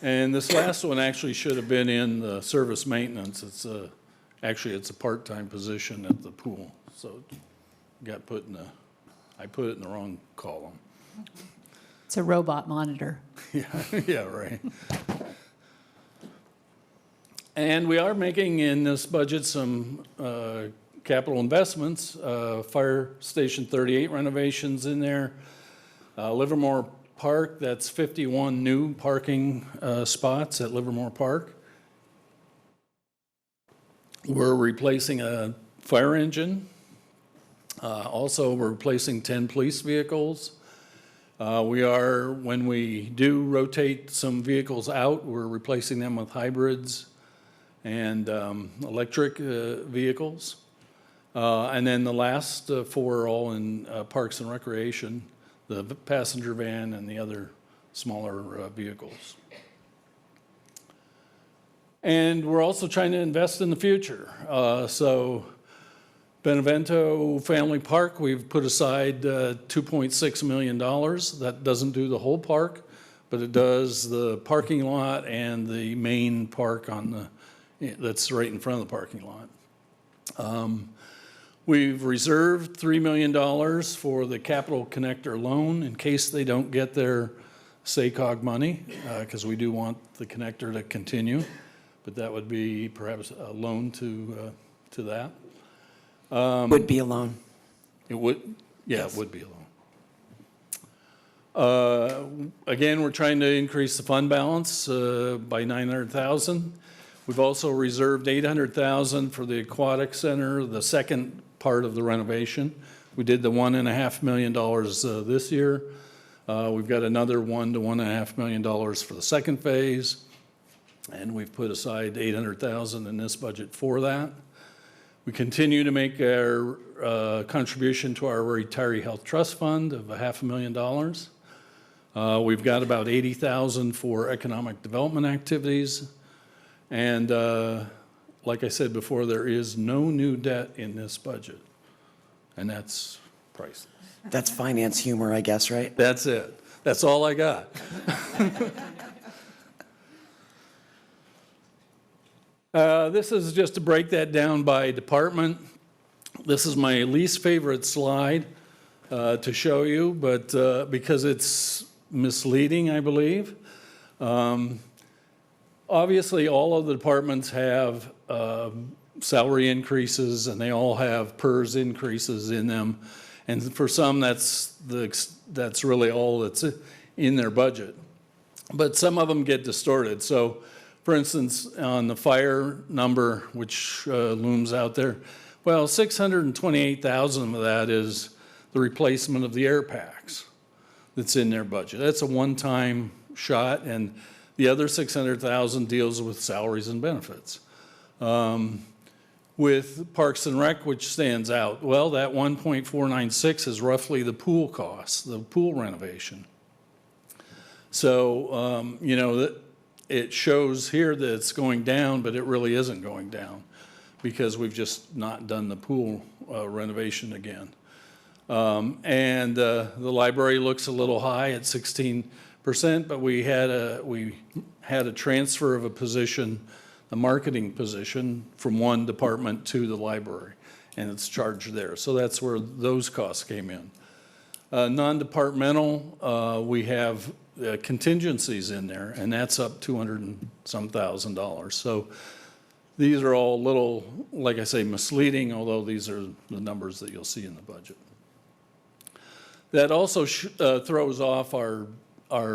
And this last one actually should have been in the service maintenance. Actually, it's a part-time position at the pool. So I put it in the wrong column. It's a robot monitor. Yeah, right. And we are making in this budget some capital investments, Fire Station 38 renovations in there. Livermore Park, that's 51 new parking spots at Livermore Park. We're replacing a fire engine. Also, we're replacing 10 police vehicles. When we do rotate some vehicles out, we're replacing them with hybrids and electric vehicles. And then the last 4 are all in Parks and Recreation, the passenger van and the other smaller vehicles. And we're also trying to invest in the future. So Benevento Family Park, we've put aside $2.6 million. That doesn't do the whole park, but it does the parking lot and the main park that's right in front of the parking lot. We've reserved $3 million for the Capital Connector loan in case they don't get their SACOG money, because we do want the connector to continue, but that would be perhaps a loan to that. Would be a loan. It would, yeah, Yes. it would be a loan. Again, we're trying to increase the fund balance by $900,000. We've also reserved $800,000 for the aquatic center, the second part of the renovation. We did the $1.5 million this year. We've got another $1 to $1.5 million for the second phase, and we've put aside $800,000 in this budget for that. We continue to make our contribution to our retiree health trust fund of $500,000. We've got about $80,000 for economic development activities. And like I said before, there is no new debt in this budget. And that's priceless. That's finance humor, I guess, right? That's it. That's all I got. This is just to break that down by department. This is my least favorite slide to show you, but because it's misleading, I believe. Obviously, all of the departments have salary increases, and they all have PERS increases in them. And for some, that's really all that's in their budget. But some of them get distorted. So, for instance, on the fire number, which looms out there, well, $628,000 of that is the replacement of the air packs that's in their budget. That's a one-time shot, and the other $600,000 deals with salaries and benefits. With Parks and Rec, which stands out, well, that 1.496 is roughly the pool cost, the pool renovation. So, you know, it shows here that it's going down, but it really isn't going down because we've just not done the pool renovation again. And the library looks a little high at 16%, but we had a transfer of a position, a marketing position, from one department to the library, and it's charged there. So that's where those costs came in. Non-departmental, we have contingencies in there, and that's up $200 and some thousand. So these are all a little, like I say, misleading, although these are the numbers that you'll see in the budget. That also throws off our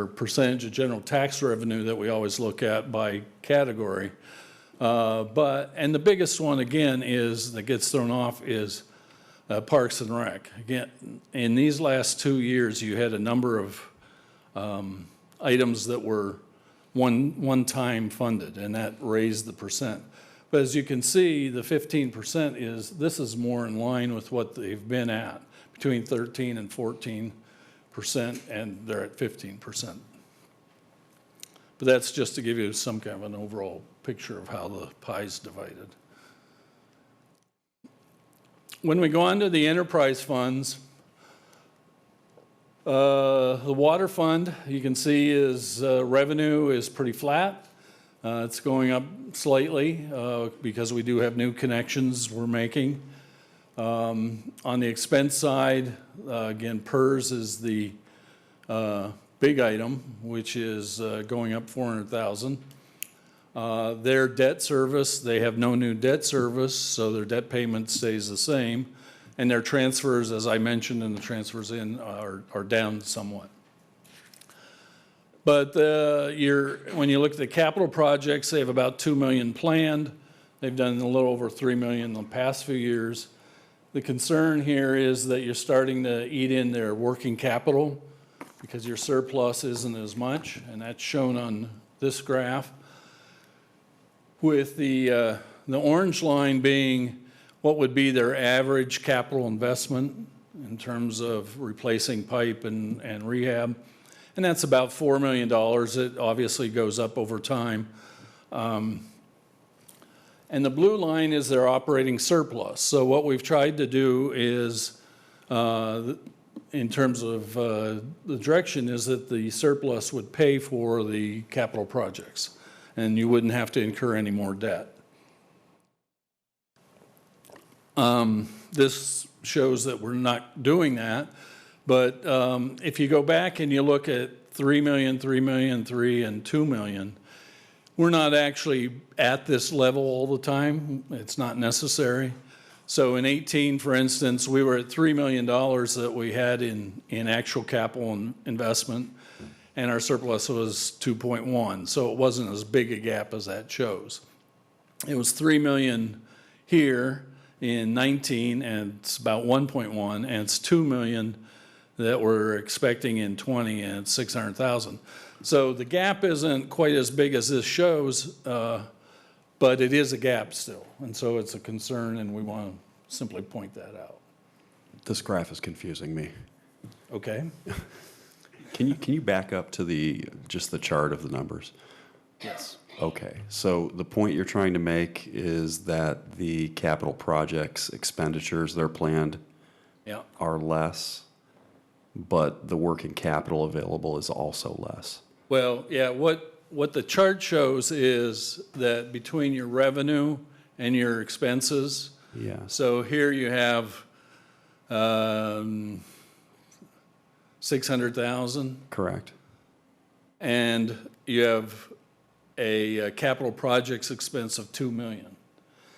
percentage of general tax revenue that we always look at by category. And the biggest one, again, that gets thrown off is Parks and Rec. Again, in these last 2 years, you had a number of items that were one-time funded, and that raised the percent. But as you can see, the 15% this is more in line with what they've been at, between 13 and 14%, and they're at 15%. But that's just to give you some kind of an overall picture of how the pie's divided. When we go on to the enterprise funds, the water fund, you can see is revenue is pretty flat. It's going up slightly because we do have new connections we're making. On the expense side, again, PERS is the big item, which is going up $400,000. Their debt service, they have no new debt service, so their debt payment stays the same. And their transfers, as I mentioned, and the transfers in are down somewhat. But when you look at the capital projects, they have about $2 million planned. They've done a little over $3 million in the past few years. The concern here is that you're starting to eat in their working capital because your surplus isn't as much, and that's shown on this graph. With the orange line being what would be their average capital investment in terms of replacing pipe and rehab, and that's about $4 million. It obviously goes up over time. And the blue line is their operating surplus. So what we've tried to do is, in terms of the direction, is that the surplus would pay for the capital projects, and you wouldn't have to incur any more debt. This shows that we're not doing that, but if you go back and you look at 3 million, 3 million, 3, and 2 million, we're not actually at this level all the time. It's not necessary. So in 18, for instance, we were at $3 million that we had in actual capital investment, and our surplus was 2.1. So it wasn't as big a gap as that shows. It was 3 million here in 19, and it's about 1.1, and it's 2 million that we're expecting in 20, and it's 600,000. So the gap isn't quite as big as this shows, but it is a gap still. And so it's a concern, and we want to simply point that out. This graph is confusing me. Okay. Can you back up to just the chart of the numbers? Yes. Okay. So the point you're trying to make is that the capital projects expenditures that are planned are less, but the working capital available is also less. Well, yeah, what the chart shows is that between your revenue and your expenses, so here you have 600,000. Correct. And you have a capital projects expense of 2 million.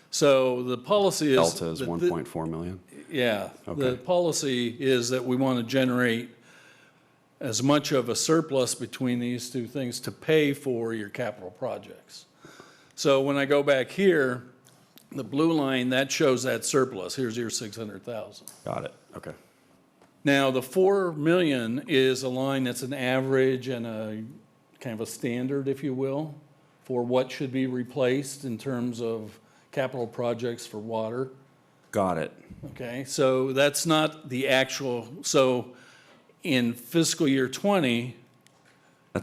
So the policy is Delta is 1.4 million. Yeah. Okay. The policy is that we want to generate as much of a surplus between these two things to pay for your capital projects. So when I go back here, the blue line, that shows that surplus. Here's your 600,000. Got it. Okay. Now, the 4 million is a line that's an average and a kind of a standard, if you will, for what should be replaced in terms of capital projects for water. Got it. Okay, so that's not the actual, so in fiscal year 20,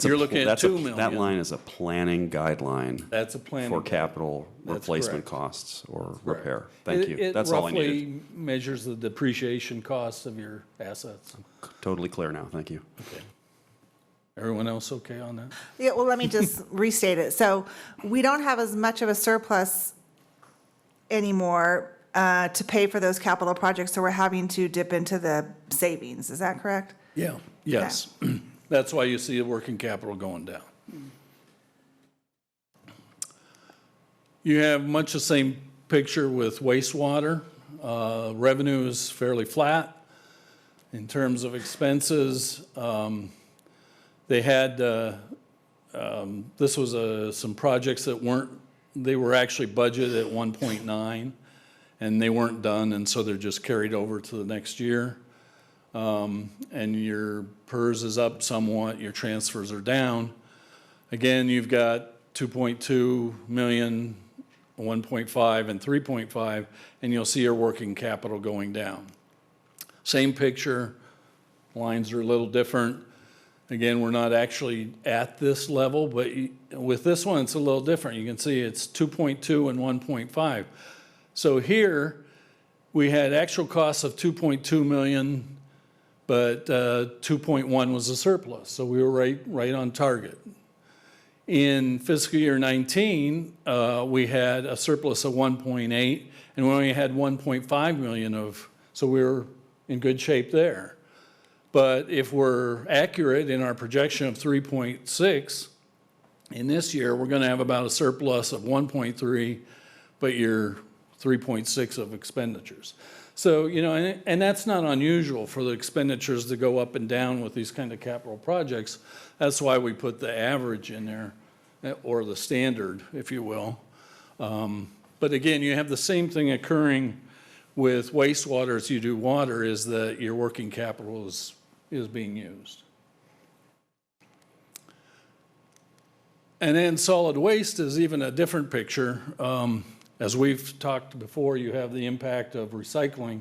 you're looking at 2 million. That line is a planning guideline. That's a planning for guideline. capital That's replacement correct. costs or Correct. repair. Thank you. That's all I needed. It roughly measures the depreciation costs of your assets. Totally clear now. Thank you. Okay. Everyone else okay on that? Yeah, well, let me just restate it. So we don't have as much of a surplus anymore to pay for those capital projects, so we're having to dip into the savings. Is that correct? Yeah. Yes. That's why you see the working capital going down. You have much the same picture with wastewater. Revenue is fairly flat. In terms of expenses, they had, this was some projects that they were actually budgeted at 1.9, and they weren't done, and so they're just carried over to the next year. And your PERS is up somewhat, your transfers are down. Again, you've got 2.2 million, 1.5, and 3.5, and you'll see your working capital going down. Same picture, lines are a little different. Again, we're not actually at this level, but with this one, it's a little different. You can see it's 2.2 and 1.5. So here, we had actual costs of 2.2 million, but 2.1 was a surplus, so we were right on target. In fiscal year 19, we had a surplus of 1.8, and we only had 1.5 million so we were in good shape there. But if we're accurate in our projection of 3.6, in this year, we're going to have about a surplus of 1.3, but you're 3.6 of expenditures. So, and that's not unusual for the expenditures to go up and down with these kind of capital projects. That's why we put the average in there, or the standard, if you will. But again, you have the same thing occurring with wastewater as you do water, is that your working capital is being used. And then solid waste is even a different picture. As we've talked before, you have the impact of recycling.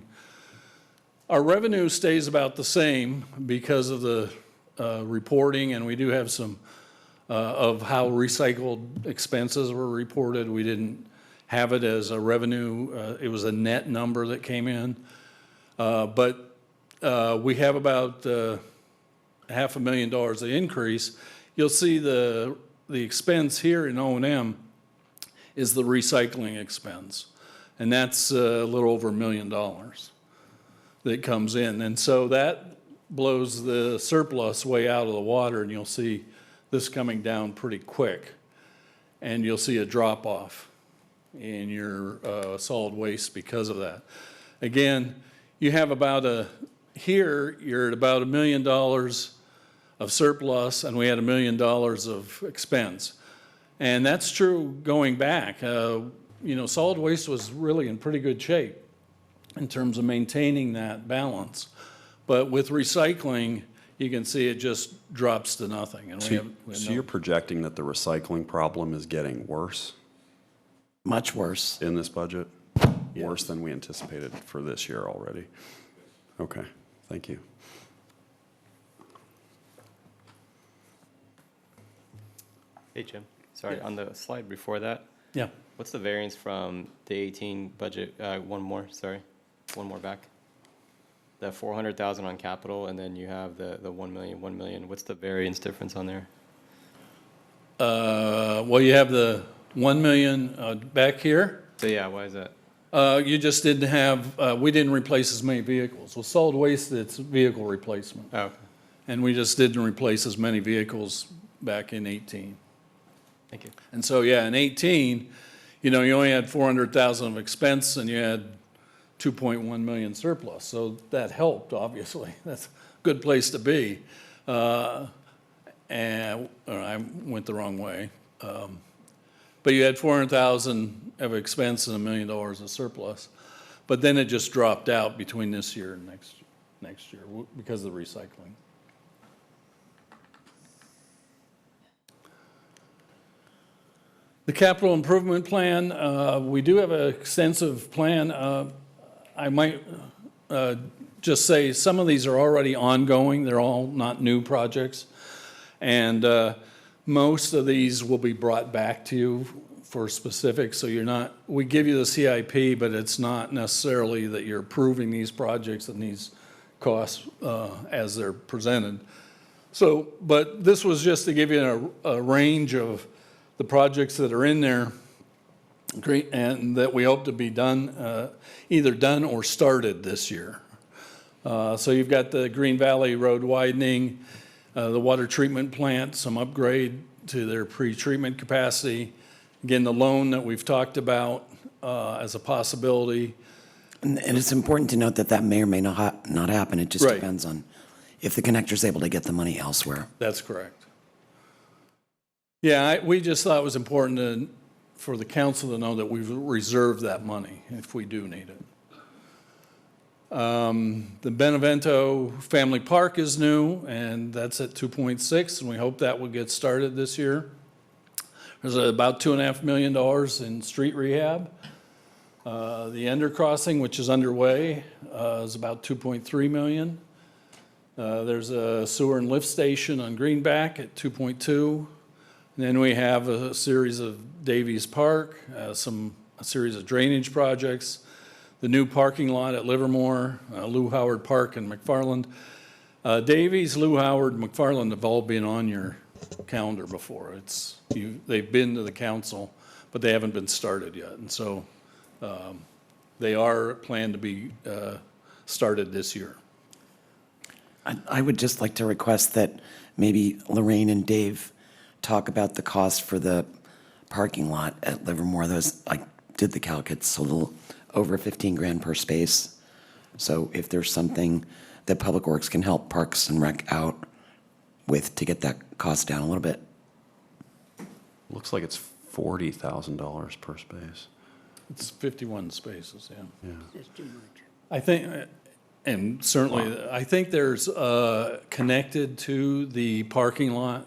Our revenue stays about the same because of the reporting, and we do have some of how recycled expenses were reported. We didn't have it as a revenue. It was a net number that came in. But we have about $500,000 of increase. You'll see the expense here in O&M is the recycling expense. And that's a little over $1 million that comes in. And so that blows the surplus way out of the water, and you'll see this coming down pretty quick. And you'll see a drop off in your solid waste because of that. Again, you have about here you're at about $1 million of surplus, and we had $1 million of expense. And that's true going back. Solid waste was really in pretty good shape in terms of maintaining that balance. But with recycling, you can see it just drops to nothing. And So you're projecting that the recycling problem is getting worse? Much worse. In this budget? Worse than we anticipated for this year already? Okay, thank you. Hey, Jim. Sorry, on the slide before that. Yeah. What's the variance from the 18 budget? One more back. The 400,000 on capital, and then you have the 1 million. What's the variance difference on there? Well, you have the 1 million back here. So yeah, why is that? You just didn't have, we didn't replace as many vehicles. With solid waste, it's vehicle replacement. Oh, okay. And we just didn't replace as many vehicles back in 18. Thank you. And so, yeah, in 18, you only had 400,000 of expense and you had 2.1 million surplus. So that helped, obviously. That's a good place to be. And I went the wrong way. But you had 400,000 of expense and $1 million of surplus. But then it just dropped out between this year and next year because of the recycling. The capital improvement plan, we do have an extensive plan. I might just say some of these are already ongoing. They're all not new projects. And most of these will be brought back to you for specifics. So we give you the CIP, but it's not necessarily that you're approving these projects and these costs as they're presented. So, but this was just to give you a range of the projects that are in there and that we hope to be done, either done or started this year. So you've got the Green Valley Road widening, the water treatment plant, some upgrade to their pre-treatment capacity. Again, the loan that we've talked about as a possibility. And it's important to note that that may or may not happen. It just Right. depends on if the connector's able to get the money elsewhere. That's correct. Yeah, we just thought it was important for the council to know that we've reserved that money if we do need it. The Benevento Family Park is new, and that's at 2.6, and we hope that will get started this year. There's about $2.5 million in street rehab. The Ender Crossing, which is underway, is about $2.3 million. There's a sewer and lift station on Greenback at 2.2. And then we have a series of Davies Park, a series of drainage projects, the new parking lot at Livermore, Lou Howard Park and McFarland. Davies, Lou Howard, and McFarland have all been on your calendar before. They've been to the council, but they haven't been started yet. And so they are planned to be started this year. I would just like to request that maybe Lorraine and Dave talk about the cost for the parking lot at Livermore. I did the calc, it's a little over 15 grand per space. So if there's something that Public Works can help Parks and Rec out with to get that cost down a little bit. Looks like it's $40,000 per space. It's 51 spaces, yeah. That's too much. I think, and certainly, I think there's connected to the parking lot,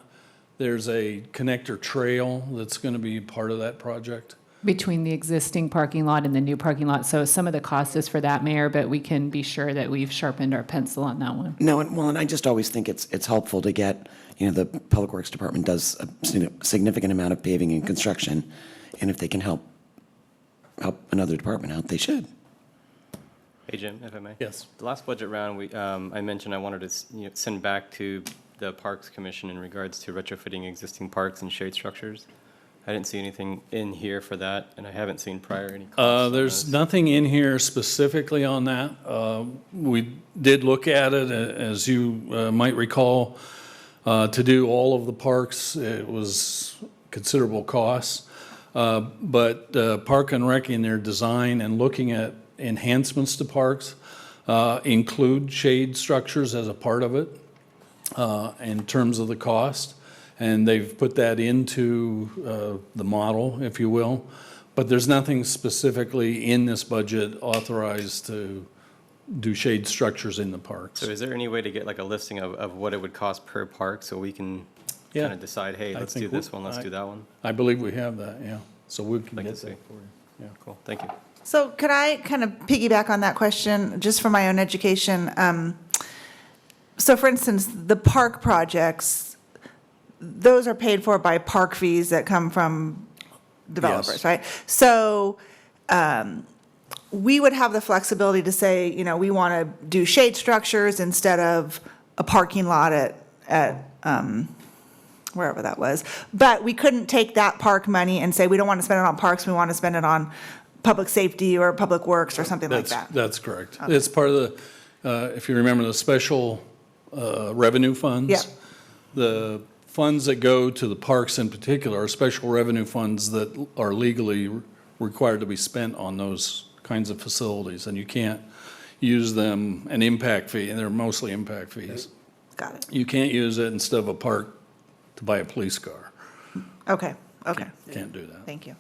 there's a connector trail that's going to be part of that project. Between the existing parking lot and the new parking lot. So some of the cost is for that, Mayor, but we can be sure that we've sharpened our pencil on that one. No, and I just always think it's helpful to get, the Public Works Department does a significant amount of paving and construction, and if they can help help another department out, they should. Hey, Jim, if I may. Yes. The last budget round, I mentioned I wanted to send back to the Parks Commission in regards to retrofitting existing parks and shade structures. I didn't see anything in here for that, and I haven't seen prior any costs on There's those. nothing in here specifically on that. We did look at it, as you might recall, to do all of the parks. It was considerable costs. But Park and Rec in their design and looking at enhancements to parks include shade structures as a part of it in terms of the cost. And they've put that into the model, if you will. But there's nothing specifically in this budget authorized to do shade structures in the parks. So is there any way to get like a listing of what it would cost per park so we can Yeah. kind of decide, hey, I let's think do this one, let's I- do that one? I believe we have that, yeah. So we can Like get to see. that for you. Yeah. Cool, thank you. So could I kind of piggyback on that question, just for my own education? So for instance, the park projects, those are paid for by park fees that come from developers, Yes. right? So we would have the flexibility to say, we want to do shade structures instead of a parking lot at wherever that was. But we couldn't take that park money and say, we don't want to spend it on parks, we want to spend it on public safety or public works or something like that. That's correct. It's part of the, if you remember, the special revenue funds. Yeah. The funds that go to the parks in particular are special revenue funds that are legally required to be spent on those kinds of facilities. And you can't use them, an impact fee, and they're mostly impact fees. Got it. You can't use it instead of a park to buy a police car. Okay. Can't do that. Thank you.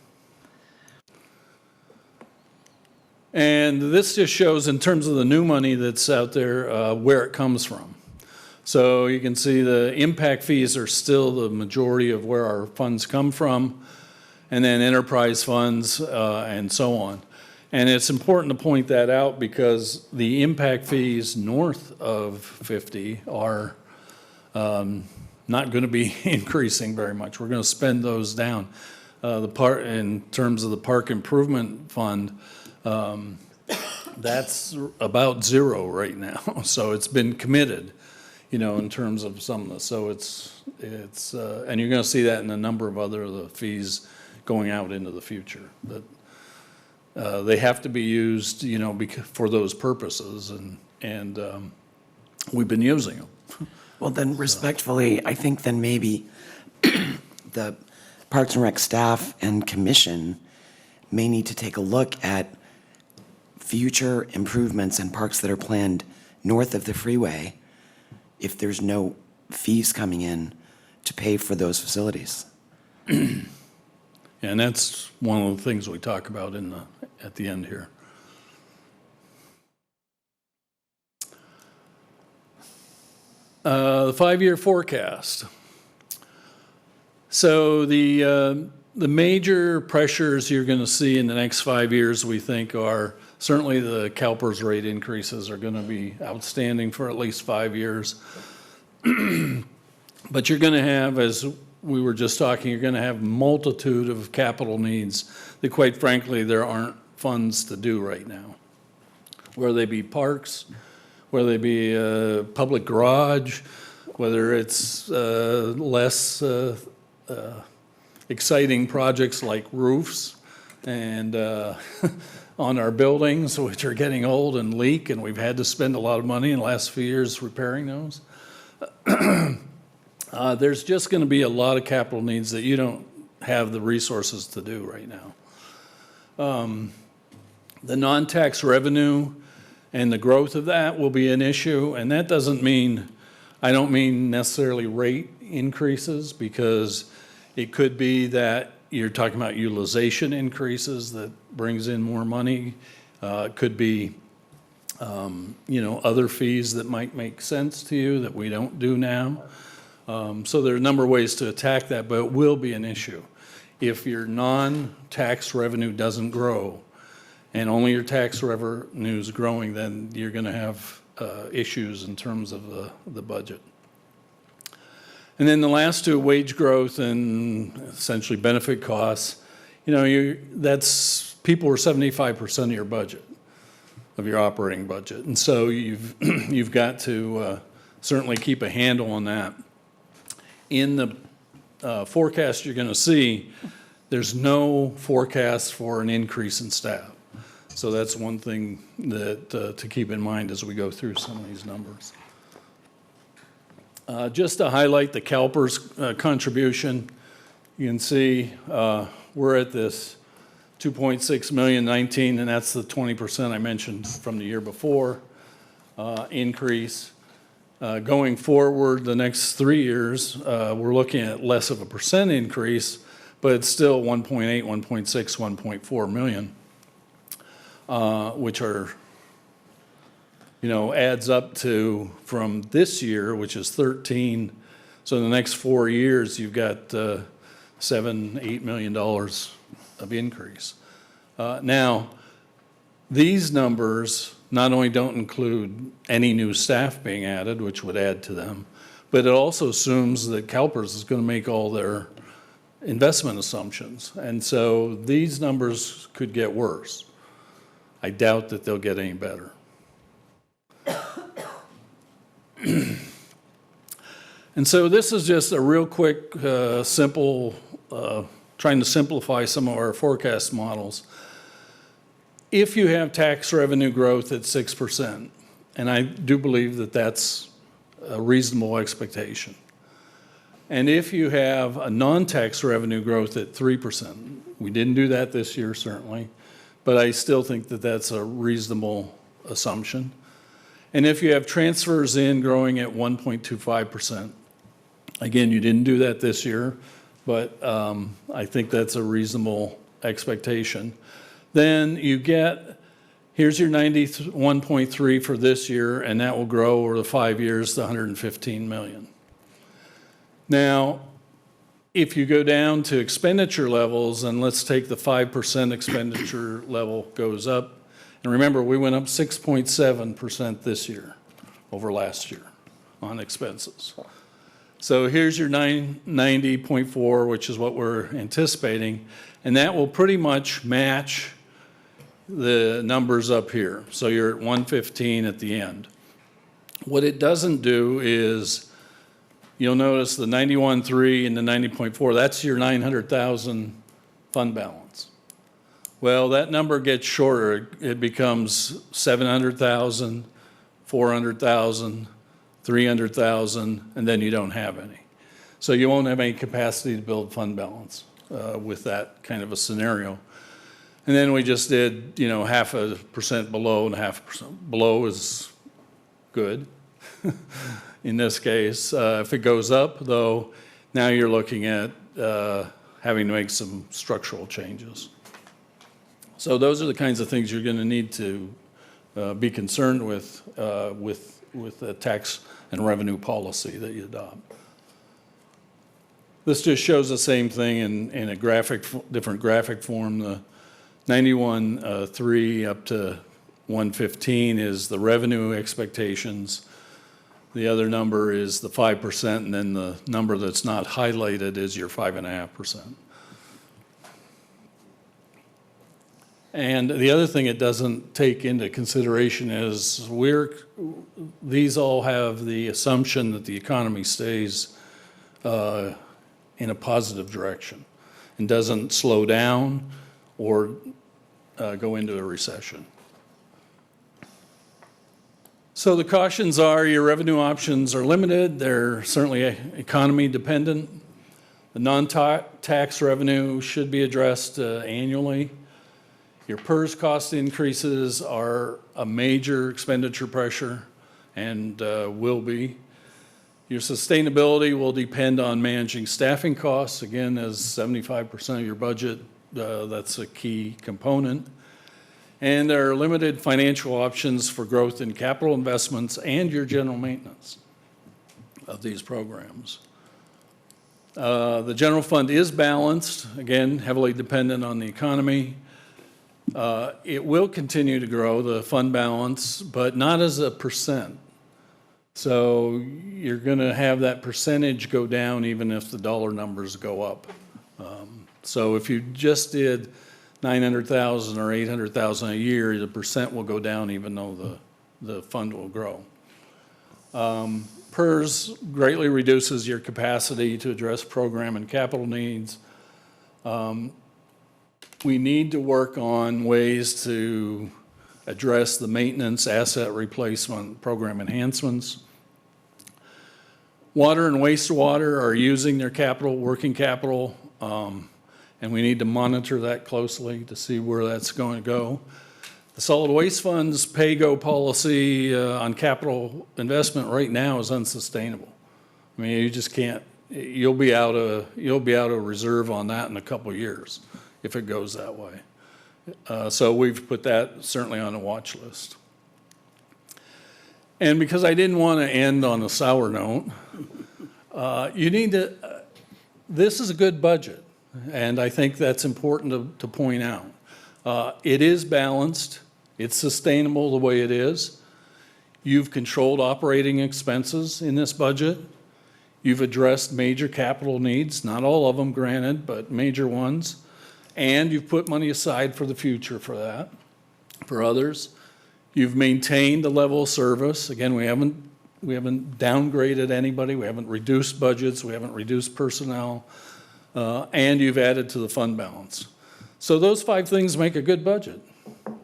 And this just shows in terms of the new money that's out there, where it comes from. So you can see the impact fees are still the majority of where our funds come from, and then enterprise funds and so on. And it's important to point that out because the impact fees north of 50 are not going to be increasing very much. We're going to spend those down. In terms of the park improvement fund, that's about zero right now. So it's been committed, in terms of some of this. So and you're going to see that in a number of other of the fees going out into the future. That they have to be used, for those purposes, and we've been using them. Well, then respectfully, I think then maybe the Parks and Rec staff and commission may need to take a look at future improvements in parks that are planned north of the freeway if there's no fees coming in to pay for those facilities. And that's one of the things we talk about at the end here. The 5-year forecast. So the major pressures you're going to see in the next 5 years, we think, are certainly the CalPERS rate increases are going to be outstanding for at least 5 years. But you're going to have, as we were just talking, you're going to have multitude of capital needs that, quite frankly, there aren't funds to do right now. Whether they be parks, whether they be a public garage, whether it's less exciting projects like roofs and on our buildings, which are getting old and leak, and we've had to spend a lot of money in the last few years repairing those. There's just going to be a lot of capital needs that you don't have the resources to do right now. The non-tax revenue and the growth of that will be an issue, and that doesn't mean, I don't mean necessarily rate increases, because it could be that you're talking about utilization increases that brings in more money. It could be, other fees that might make sense to you that we don't do now. So there are a number of ways to attack that, but it will be an issue. If your non-tax revenue doesn't grow and only your tax revenue is growing, then you're going to have issues in terms of the budget. And then the last two, wage growth and essentially benefit costs, that's people are 75% of your budget, of your operating budget. And so you've got to certainly keep a handle on that. In the forecast you're going to see, there's no forecast for an increase in staff. So that's one thing that to keep in mind as we go through some of these numbers. Just to highlight the CalPERS contribution, you can see we're at this 2.6 million 19, and that's the 20% I mentioned from the year before increase. Going forward, the next 3 years, we're looking at less of a percent increase, but it's still 1.8, 1.6, 1.4 million, which are, adds up to, from this year, which is 13, so in the next 4 years, you've got $7, $8 million of increase. Now, these numbers not only don't include any new staff being added, which would add to them, but it also assumes that CalPERS is going to make all their investment assumptions. And so these numbers could get worse. I doubt that they'll get any better. And so this is just a real quick, simple, trying to simplify some of our forecast models. If you have tax revenue growth at 6%, and I do believe that that's a reasonable expectation, and if you have a non-tax revenue growth at 3%, we didn't do that this year certainly, but I still think that that's a reasonable assumption. And if you have transfers in growing at 1.25%, again, you didn't do that this year, but I think that's a reasonable expectation. Then you get, here's your 91.3 for this year, and that will grow over the 5 years to 115 million. Now, if you go down to expenditure levels, and let's take the 5% expenditure level goes up, and remember, we went up 6.7% this year over last year on expenses. So here's your 90.4, which is what we're anticipating, and that will pretty much match the numbers up here. So you're at 115 at the end. What it doesn't do is, you'll notice the 91.3 and the 90.4, that's your 900,000 fund balance. Well, that number gets shorter. It becomes 700,000, 400,000, 300,000, and then you don't have any. So you won't have any capacity to build fund balance with that kind of a scenario. And then we just did, 0.5% below and 0.5% below is good in this case. If it goes up, though, now you're looking at having to make some structural changes. So those are the kinds of things you're going to need to be concerned with the tax and revenue policy that you adopt. This just shows the same thing in a different graphic form. The 91.3 up to 115 is the revenue expectations. The other number is the 5%, and then the number that's not highlighted is your 5.5%. And the other thing it doesn't take into consideration is these all have the assumption that the economy stays in a positive direction and doesn't slow down or go into a recession. So the cautions are your revenue options are limited. They're certainly economy dependent. The non-tax revenue should be addressed annually. Your PERS cost increases are a major expenditure pressure and will be. Your sustainability will depend on managing staffing costs. Again, as 75% of your budget, that's a key component. And there are limited financial options for growth in capital investments and your general maintenance of these programs. The general fund is balanced, again, heavily dependent on the economy. It will continue to grow, the fund balance, but not as a percent. So you're going to have that percentage go down even if the dollar numbers go up. So if you just did $900,000 or $800,000 a year, the percent will go down even though the fund will grow. PERS greatly reduces your capacity to address program and capital needs. We need to work on ways to address the maintenance, asset replacement, program enhancements. Water and wastewater are using their capital, working capital, and we need to monitor that closely to see where that's going to go. The solid waste fund's pay-go policy on capital investment right now is unsustainable. I mean, you just can't. You'll be out of reserve on that in a couple of years if it goes that way. So we've put that certainly on the watch list. And because I didn't want to end on a sour note, you need to. This is a good budget, and I think that's important to point out. It is balanced. It's sustainable the way it is. You've controlled operating expenses in this budget. You've addressed major capital needs, not all of them, granted, but major ones. And you've put money aside for the future for that, for others. You've maintained the level of service. Again, we haven't downgraded anybody. We haven't reduced budgets. We haven't reduced personnel. And you've added to the fund balance. So those 5 things make a good budget.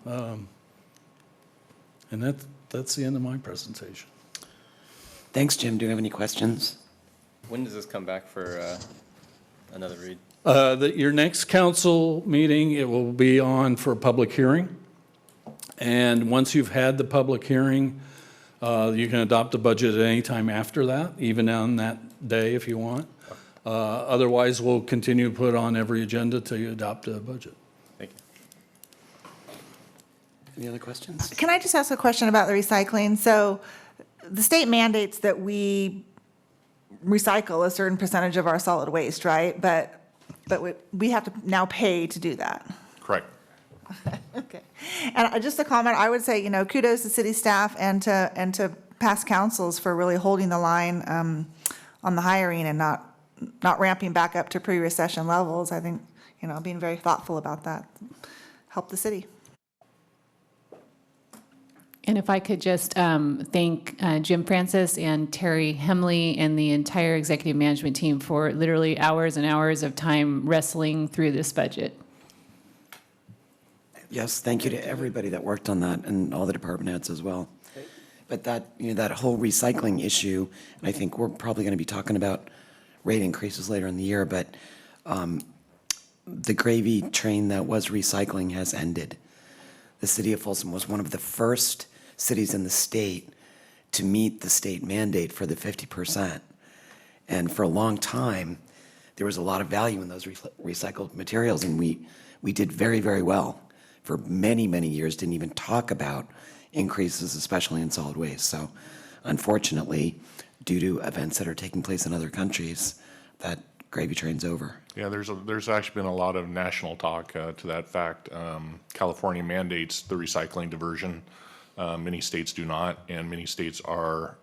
And that's the end of my presentation. Thanks, Jim. Do you have any questions? When does this come back for another read? Your next council meeting, it will be on for a public hearing. And once you've had the public hearing, you can adopt the budget at any time after that, even on that day if you want. Otherwise, we'll continue to put on every agenda till you adopt a budget. Thank you. Any other questions? Can I just ask a question about the recycling? So the state mandates that we recycle a certain percentage of our solid waste, right? But we have to now pay to do that. Correct. Okay. And just a comment, I would say, kudos to city staff and to past councils for really holding the line on the hiring and not ramping back up to pre-recession levels. I think, being very thoughtful about that helped the city. And if I could just thank Jim Francis and Terry Hemley and the entire executive management team for literally hours and hours of time wrestling through this budget. Yes, thank you to everybody that worked on that and all the department heads as well. But that whole recycling issue, I think we're probably going to be talking about rate increases later in the year, but the gravy train that was recycling has ended. The city of Folsom was one of the first cities in the state to meet the state mandate for the 50%. And for a long time, there was a lot of value in those recycled materials, and we did very, very well. For many, many years, didn't even talk about increases, especially in solid waste. So unfortunately, due to events that are taking place in other countries, that gravy train's over. Yeah, there's actually been a lot of national talk to that fact. California mandates the recycling diversion. Many states do not, and many states are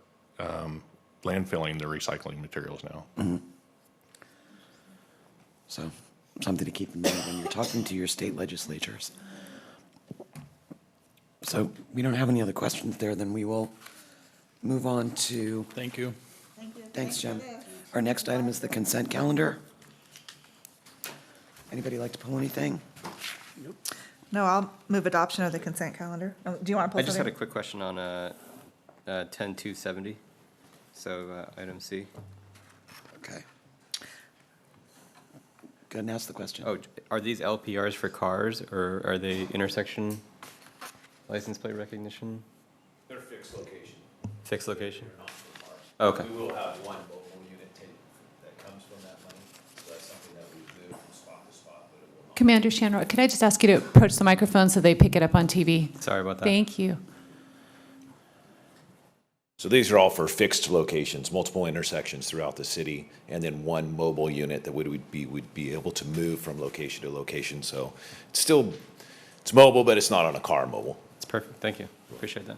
landfilling their recycling materials now. Mm-hmm. So something to keep in mind when you're talking to your state legislatures. So we don't have any other questions there, then we will move on to. Thank you. Thanks, Jim. Our next item is the consent calendar. Anybody like to pull anything? No, I'll move adoption of the consent calendar. Do you want to pull I just had something? a quick question on 10270, so item C. Okay. Go ahead and ask the question. Oh, are these LPRs for cars, or are they intersection license plate recognition? They're fixed location. Fixed location? They're not for cars. Okay. We will have one mobile unit that comes from that money, so that's something that we move from spot to spot, but it will not. Commander Shanroy, could I just ask you to approach the microphone so they pick it up on TV? Sorry about that. Thank you. So these are all for fixed locations, multiple intersections throughout the city, and then one mobile unit that would be able to move from location to location. So it's mobile, but it's not on a car mobile. It's perfect. Thank you. Appreciate that.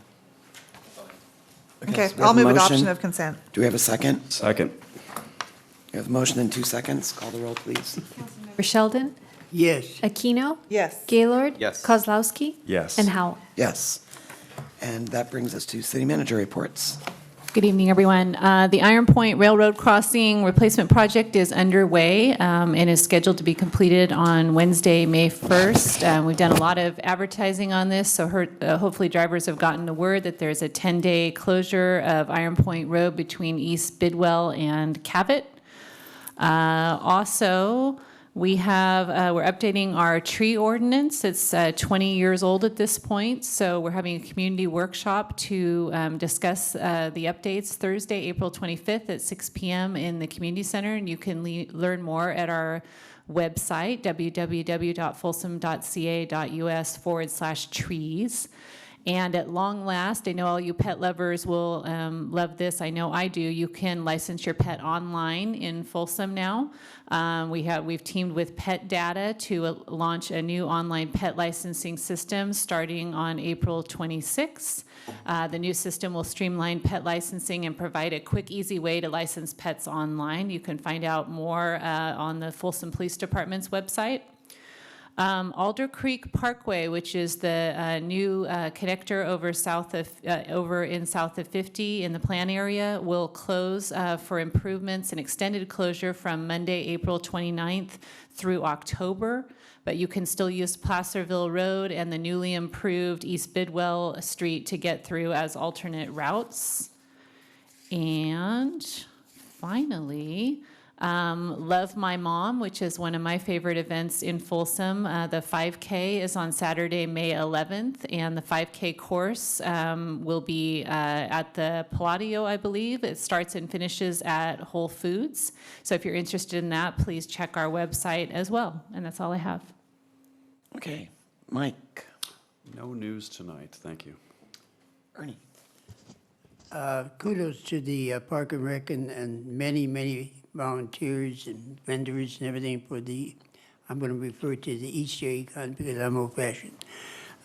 Okay, so we have I'll a move motion. adoption of consent. Do we have a second? Second. We have a motion in 2 seconds. Call the roll, please. Member Sheldon, Yes. Aquino. Yes. Gaylord. Yes. Kozlowski. Yes. And Howell. Yes. And that brings us to city manager reports. Good evening, everyone. The Iron Point Railroad Crossing replacement project is underway and is scheduled to be completed on Wednesday, May 1st. We've done a lot of advertising on this, so hopefully drivers have gotten the word that there's a 10-day closure of Iron Point Road between East Bidwell and Cabot. Also, we're updating our tree ordinance. It's 20 years old at this point, so we're having a community workshop to discuss the updates Thursday, April 25th at 6 p.m. in the community center, and you can learn more at our website, www.folsom.ca.us/trees. And at long last, I know all you pet lovers will love this. I know I do. You can license your pet online in Folsom now. We've teamed with Pet Data to launch a new online pet licensing system starting on April 26th. The new system will streamline pet licensing and provide a quick, easy way to license pets online. You can find out more on the Folsom Police Department's website. Alder Creek Parkway, which is the new connector over in south of 50 in the plan area, will close for improvements and extended closure from Monday, April 29th through October. But you can still use Placerville Road and the newly improved East Bidwell Street to get through as alternate routes. And finally, Love My Mom, which is one of my favorite events in Folsom. The 5K is on Saturday, May 11th, and the 5K course will be at the Palladio, I believe. It starts and finishes at Whole Foods. So if you're interested in that, please check our website as well. And that's all I have. Okay, Mike. No news tonight, thank you. Ernie. Kudos to the Park and Rec and many volunteers and vendors and everything for I'm going to refer to the Easter egg hunt because I'm old-fashioned.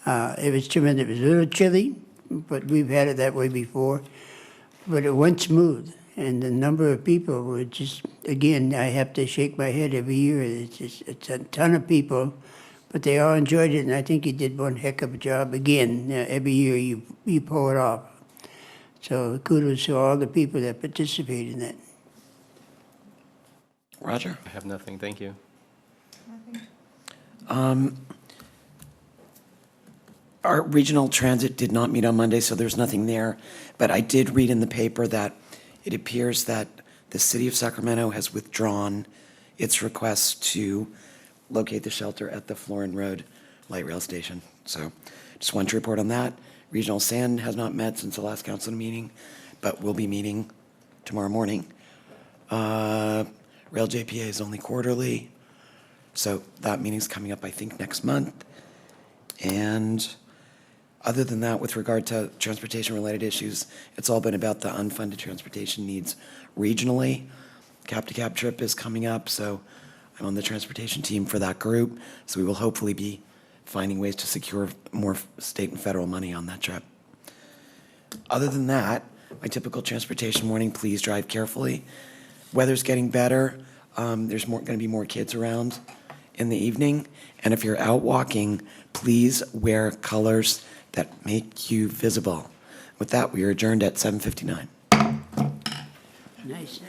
It was tremendous. It was a little chilly, but we've had it that way before. But it went smooth, and the number of people were just, again, I have to shake my head every year. It's a ton of people, but they all enjoyed it, and I think you did one heck of a job. Again, every year you pull it off. So kudos to all the people that participated in that. Roger? I have nothing, thank you. Our regional transit did not meet on Monday, so there's nothing there. But I did read in the paper that it appears that the city of Sacramento has withdrawn its request to locate the shelter at the Florin Road light rail station. So just wanted to report on that. Regional SAN has not met since the last council meeting, but will be meeting tomorrow morning. Rail JPA is only quarterly, so that meeting's coming up, I think, next month. And other than that, with regard to transportation-related issues, it's all been about the unfunded transportation needs regionally. Cap-to-Cap trip is coming up, so I'm on the transportation team for that group, so we will hopefully be finding ways to secure more state and federal money on that trip. Other than that, my typical transportation warning, please drive carefully. Weather's getting better. There's going to be more kids around in the evening. And if you're out walking, please wear colors that make you visible. With that, we are adjourned at 7:59. Nice.